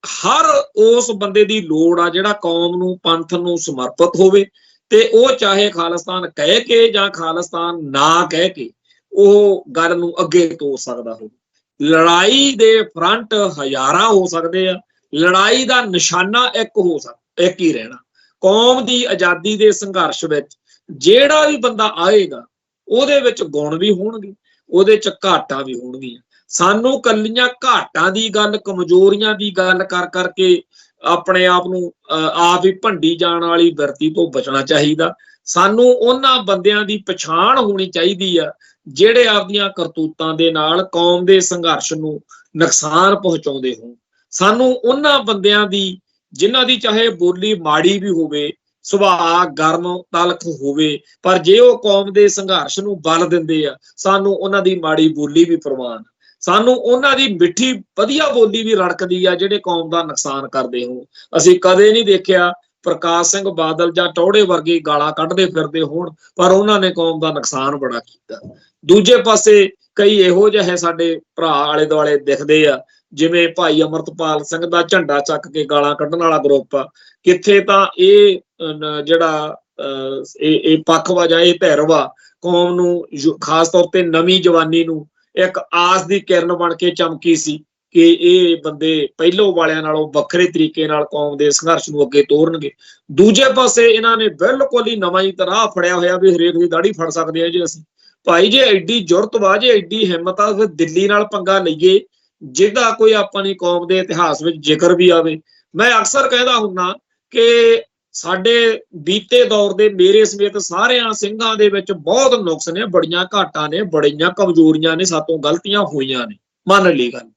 Speaker 1: ਹਰ ਉਸ ਬੰਦੇ ਦੀ ਲੋੜ ਆ ਜਿਹੜਾ ਕੌਮ ਨੂੰ, ਪੰਥ ਨੂੰ ਸਮਰਪਿਤ ਹੋਵੇ, ਤੇ ਉਹ ਚਾਹੇ ਖਾਲਿਸਤਾਨ ਕਹਿ ਕੇ ਜਾਂ ਖਾਲਿਸਤਾਨ ਨਾ ਕਹਿ ਕੇ ਉਹ ਗੱਲ ਨੂੰ ਅੱਗੇ ਤੋਰ ਸਕਦਾ ਹੋਵੇ। ਲੜਾਈ ਦੇ ਫਰੰਟ ਹਜ਼ਾਰਾਂ ਹੋ ਸਕਦੇ ਆ, ਲੜਾਈ ਦਾ ਨਿਸ਼ਾਨਾ ਇੱਕ ਹੀ ਰਹਿਣਾ। ਕੌਮ ਦੀ ਆਜ਼ਾਦੀ ਦੇ ਸੰਘਰਸ਼ ਵਿੱਚ ਜਿਹੜਾ ਵੀ ਬੰਦਾ ਆਏਗਾ, ਉਹਦੇ ਵਿੱਚ ਗੁਣ ਵੀ ਹੋਣਗੇ, ਉਹਦੇ ਚ ਘਾਟਾਂ ਵੀ ਹੋਣਗੀਆਂ। ਸਾਨੂੰ ਕੱਲੀਆਂ ਘਾਟਾਂ ਦੀ ਗੱਲ, ਕਮਜ਼ੋਰੀਆਂ ਦੀ ਗੱਲ ਕਰ ਕਰਕੇ ਆਪਣੇ ਆਪ ਨੂੰ ਆਪ ਹੀ ਭੰਡੀ ਜਾਣ ਵਾਲੀ ਵਰਤੀ ਤੋਂ ਬਚਣਾ ਚਾਹੀਦਾ। ਸਾਨੂੰ ਉਹਨਾਂ ਬੰਦਿਆਂ ਦੀ ਪਛਾਣ ਹੋਣੀ ਚਾਹੀਦੀ ਆ ਜਿਹੜੇ ਆਪਦੀਆਂ ਕਰਤੂਤਾਂ ਦੇ ਨਾਲ ਕੌਮ ਦੇ ਸੰਘਰਸ਼ ਨੂੰ ਨੁਕਸਾਨ ਪਹੁੰਚਾਉਂਦੇ ਹੋਣ। ਸਾਨੂੰ ਉਹਨਾਂ ਬੰਦਿਆਂ ਦੀ ਜਿਨ੍ਹਾਂ ਦੀ ਚਾਹੇ ਬੋਲੀ ਮਾੜੀ ਵੀ ਹੋਵੇ, ਸੁਭਾਅ ਗਰਮ ਤਲਖ ਹੋਵੇ, ਪਰ ਜੇ ਉਹ ਕੌਮ ਦੇ ਸੰਘਰਸ਼ ਨੂੰ ਬਲ ਦਿੰਦੇ ਆ, ਸਾਨੂੰ ਉਹਨਾਂ ਦੀ ਮਾੜੀ ਬੋਲੀ ਵੀ ਪ੍ਰਵਾਨ। ਸਾਨੂੰ ਉਹਨਾਂ ਦੀ ਮਿੱਠੀ ਵਧੀਆ ਬੋਲੀ ਵੀ ਰੜਕਦੀ ਆ ਜਿਹੜੇ ਕੌਮ ਦਾ ਨੁਕਸਾਨ ਕਰਦੇ ਹੋ। ਅਸੀਂ ਕਦੇ ਨਹੀਂ ਦੇਖਿਆ ਪ੍ਰਕਾਸ਼ ਸਿੰਘ ਬਾਦਲ ਜਾਂ ਟੌੜੇ ਵਰਗੇ ਗਾਲਾਂ ਕੱਢਦੇ ਫਿਰਦੇ ਹੋਣ, ਪਰ ਉਹਨਾਂ ਨੇ ਕੌਮ ਦਾ ਨੁਕਸਾਨ ਬੜਾ ਕੀਤਾ। ਦੂਜੇ ਪਾਸੇ ਕਈ ਇਹੋ ਜਿਹੇ ਸਾਡੇ ਭਰਾ ਆਲੇ ਦੁਆਲੇ ਦਿਖਦੇ ਆ, ਜਿਵੇਂ ਭਾਈ ਅਮਰਤਪਾਲ ਸਿੰਘ ਦਾ ਝੰਡਾ ਚੱਕ ਕੇ ਗਾਲਾਂ ਕੱਢਣ ਵਾਲਾ ਗਰੁੱਪ ਆ। ਕਿੱਥੇ ਤਾਂ ਇਹ ਜਿਹੜਾ ਇਹ ਪੱਖਵਾ ਜਾਂ ਇਹ ਧਿਰਵਾ ਕੌਮ ਨੂੰ, ਖਾਸ ਤੌਰ ਤੇ ਨਵੀਂ ਜਵਾਨੀ ਨੂੰ ਇੱਕ ਆਸ ਦੀ ਕਿਰਨ ਬਣ ਕੇ ਚਮਕੀ ਸੀ ਕਿ ਇਹ ਬੰਦੇ ਪਹਿਲੋਂ ਵਾਲਿਆਂ ਨਾਲੋਂ ਵੱਖਰੇ ਤਰੀਕੇ ਨਾਲ ਕੌਮ ਦੇ ਸੰਘਰਸ਼ ਨੂੰ ਅੱਗੇ ਤੋਰਨਗੇ। ਦੂਜੇ ਪਾਸੇ ਇਹਨਾਂ ਨੇ ਬਿਲਕੁਲ ਹੀ ਨਵਾਂ ਹੀ ਤਰ੍ਹਾਂ ਫੜਿਆ ਹੋਇਆ ਵੀ ਹਰੇਕ ਦੀ ਦਾੜੀ ਫੜ ਸਕਦੇ ਆ ਜੀ ਅਸੀਂ। ਭਾਈ ਜੇ ਐਡੀ ਜ਼ੁਰਤ ਵਾ, ਜੇ ਐਡੀ ਹਿੰਮਤ ਆ, ਫਿਰ ਦਿੱਲੀ ਨਾਲ ਪੰਗਾ ਲਈਏ ਜਿਹਦਾ ਕੋਈ ਆਪਣੀ ਕੌਮ ਦੇ ਇਤਿਹਾਸ ਵਿੱਚ ਜ਼ਿਕਰ ਵੀ ਆਵੇ। ਮੈਂ ਅਕਸਰ ਕਹਿੰਦਾ ਹੁੰਦਾ ਕਿ ਸਾਡੇ ਬੀਤੇ ਦੌਰ ਦੇ ਮੇਰੇ ਸਮੇਤ ਸਾਰਿਆਂ ਸਿੰਘਾਂ ਦੇ ਵਿੱਚ ਬਹੁਤ ਨੁਕਸ ਨੇ, ਬੜੀਆਂ ਘਾਟਾਂ ਨੇ, ਬੜੀਆਂ ਕਮਜ਼ੋਰੀਆਂ ਨੇ, ਸਾਤੋਂ ਗਲਤੀਆਂ ਹੋਈਆਂ ਨੇ, ਮੰਨ ਲਈ ਗੱਲ।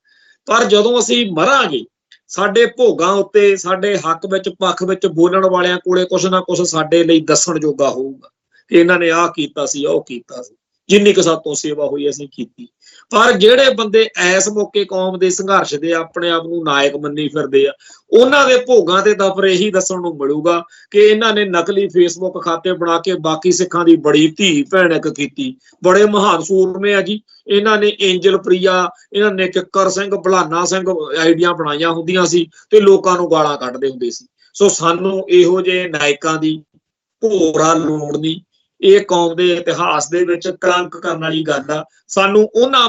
Speaker 1: ਪਰ ਜਦੋਂ ਅਸੀਂ ਮਰਾਂਗੇ, ਸਾਡੇ ਭੋਗਾਂ ਉੱਤੇ, ਸਾਡੇ ਹੱਕ ਵਿੱਚ, ਪੱਖ ਵਿੱਚ ਬੋਲਣ ਵਾਲਿਆਂ ਕੋਲੇ ਕੁਛ ਨਾ ਕੁਛ ਸਾਡੇ ਲਈ ਦੱਸਣ ਜੋਗਾ ਹੋਊਗਾ ਕਿ ਇਹਨਾਂ ਨੇ ਆਹ ਕੀਤਾ ਸੀ, ਉਹ ਕੀਤਾ ਸੀ, ਜਿੰਨੀ ਕੁ ਸਾਤੋਂ ਸੇਵਾ ਹੋਈ ਅਸੀਂ ਕੀਤੀ। ਪਰ ਜਿਹੜੇ ਬੰਦੇ ਇਸ ਮੌਕੇ ਕੌਮ ਦੇ ਸੰਘਰਸ਼ ਦੇ ਆਪਣੇ ਆਪ ਨੂੰ ਨਾਇਕ ਮੰਨੀ ਫਿਰਦੇ ਆ, ਉਹਨਾਂ ਦੇ ਭੋਗਾਂ ਤੇ ਤਾਂ ਫਿਰ ਇਹੀ ਦੱਸਣ ਨੂੰ ਮਿਲੂਗਾ ਕਿ ਇਹਨਾਂ ਨੇ ਨਕਲੀ ਫੇਸਬੁੱਕ ਖਾਤੇ ਬਣਾ ਕੇ ਬਾਕੀ ਸਿੱਖਾਂ ਦੀ ਬੜੀ ਧੀ ਭੈਣਕ ਕੀਤੀ, ਬੜੇ ਮਹਾਨ ਸੂਰਮੇ ਆ ਜੀ। ਇਹਨਾਂ ਨੇ ਏਂਜਲ ਪ੍ਰਿਆ, ਇਹਨਾਂ ਨੇ ਕਿੱਕਰ ਸਿੰਘ, ਭਲਾਨਾ ਸਿੰਘ ਆਈਡੀਆਂ ਬਣਾਈਆਂ ਹੁੰਦੀਆਂ ਸੀ ਤੇ ਲੋਕਾਂ ਨੂੰ ਗਾਲਾਂ ਕੱਢਦੇ ਹੁੰਦੇ ਸੀ। ਸੋ ਸਾਨੂੰ ਇਹੋ ਜਿਹੇ ਨਾਇਕਾਂ ਦੀ ਭੋਰਾ ਲੋੜ ਨਹੀਂ। ਇਹ ਕੌਮ ਦੇ ਇਤਿਹਾਸ ਦੇ ਵਿੱਚ ਕਲੰਕ ਕਰਨ ਵਾਲੀ ਗੱਲ ਆ। ਸਾਨੂੰ ਉਹਨਾਂ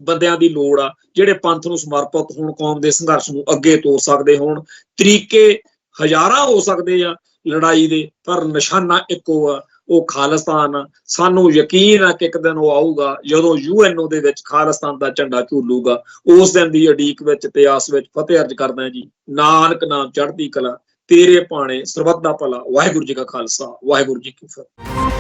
Speaker 1: ਬੰਦਿਆਂ ਦੀ ਲੋੜ ਆ ਜਿਹੜੇ ਪੰਥ ਨੂੰ ਸਮਰਪਿਤ ਹੋਣ, ਕੌਮ ਦੇ ਸੰਘਰਸ਼ ਨੂੰ ਅੱਗੇ ਤੋਰ ਸਕਦੇ ਹੋਣ। ਤਰੀਕੇ ਹਜ਼ਾਰਾਂ ਹੋ ਸਕਦੇ ਆ ਲੜਾਈ ਦੇ, ਪਰ ਨਿਸ਼ਾਨਾ ਇੱਕੋ ਆ, ਉਹ ਖਾਲਿਸਤਾਨ ਆ। ਸਾਨੂੰ ਯਕੀਨ ਆ ਕਿ ਇੱਕ ਦਿਨ ਉਹ ਆਊਗਾ ਜਦੋਂ UNO ਦੇ ਵਿੱਚ ਖਾਲਿਸਤਾਨ ਦਾ ਝੰਡਾ ਝੂਲੂਗਾ। ਉਸ ਦਿਨ ਦੀ ਉਡੀਕ ਵਿੱਚ ਤੇ ਆਸ ਵਿੱਚ ਫਤਿਹ ਅਰਜ ਕਰਦਾ ਜੀ। ਨਾਨਕ ਨਾਮ ਚੜ੍ਹਦੀ ਕਲਾ, ਤੇਰੇ ਭਾਣੇ ਸਰਬੱਤ ਦਾ ਭਲਾ। ਵਾਹਿਗੁਰੂ ਜੀ ਕਾ ਖਾਲਸਾ, ਵਾਹਿਗੁਰੂ ਜੀ ਕੀ ਫਤਿਹ।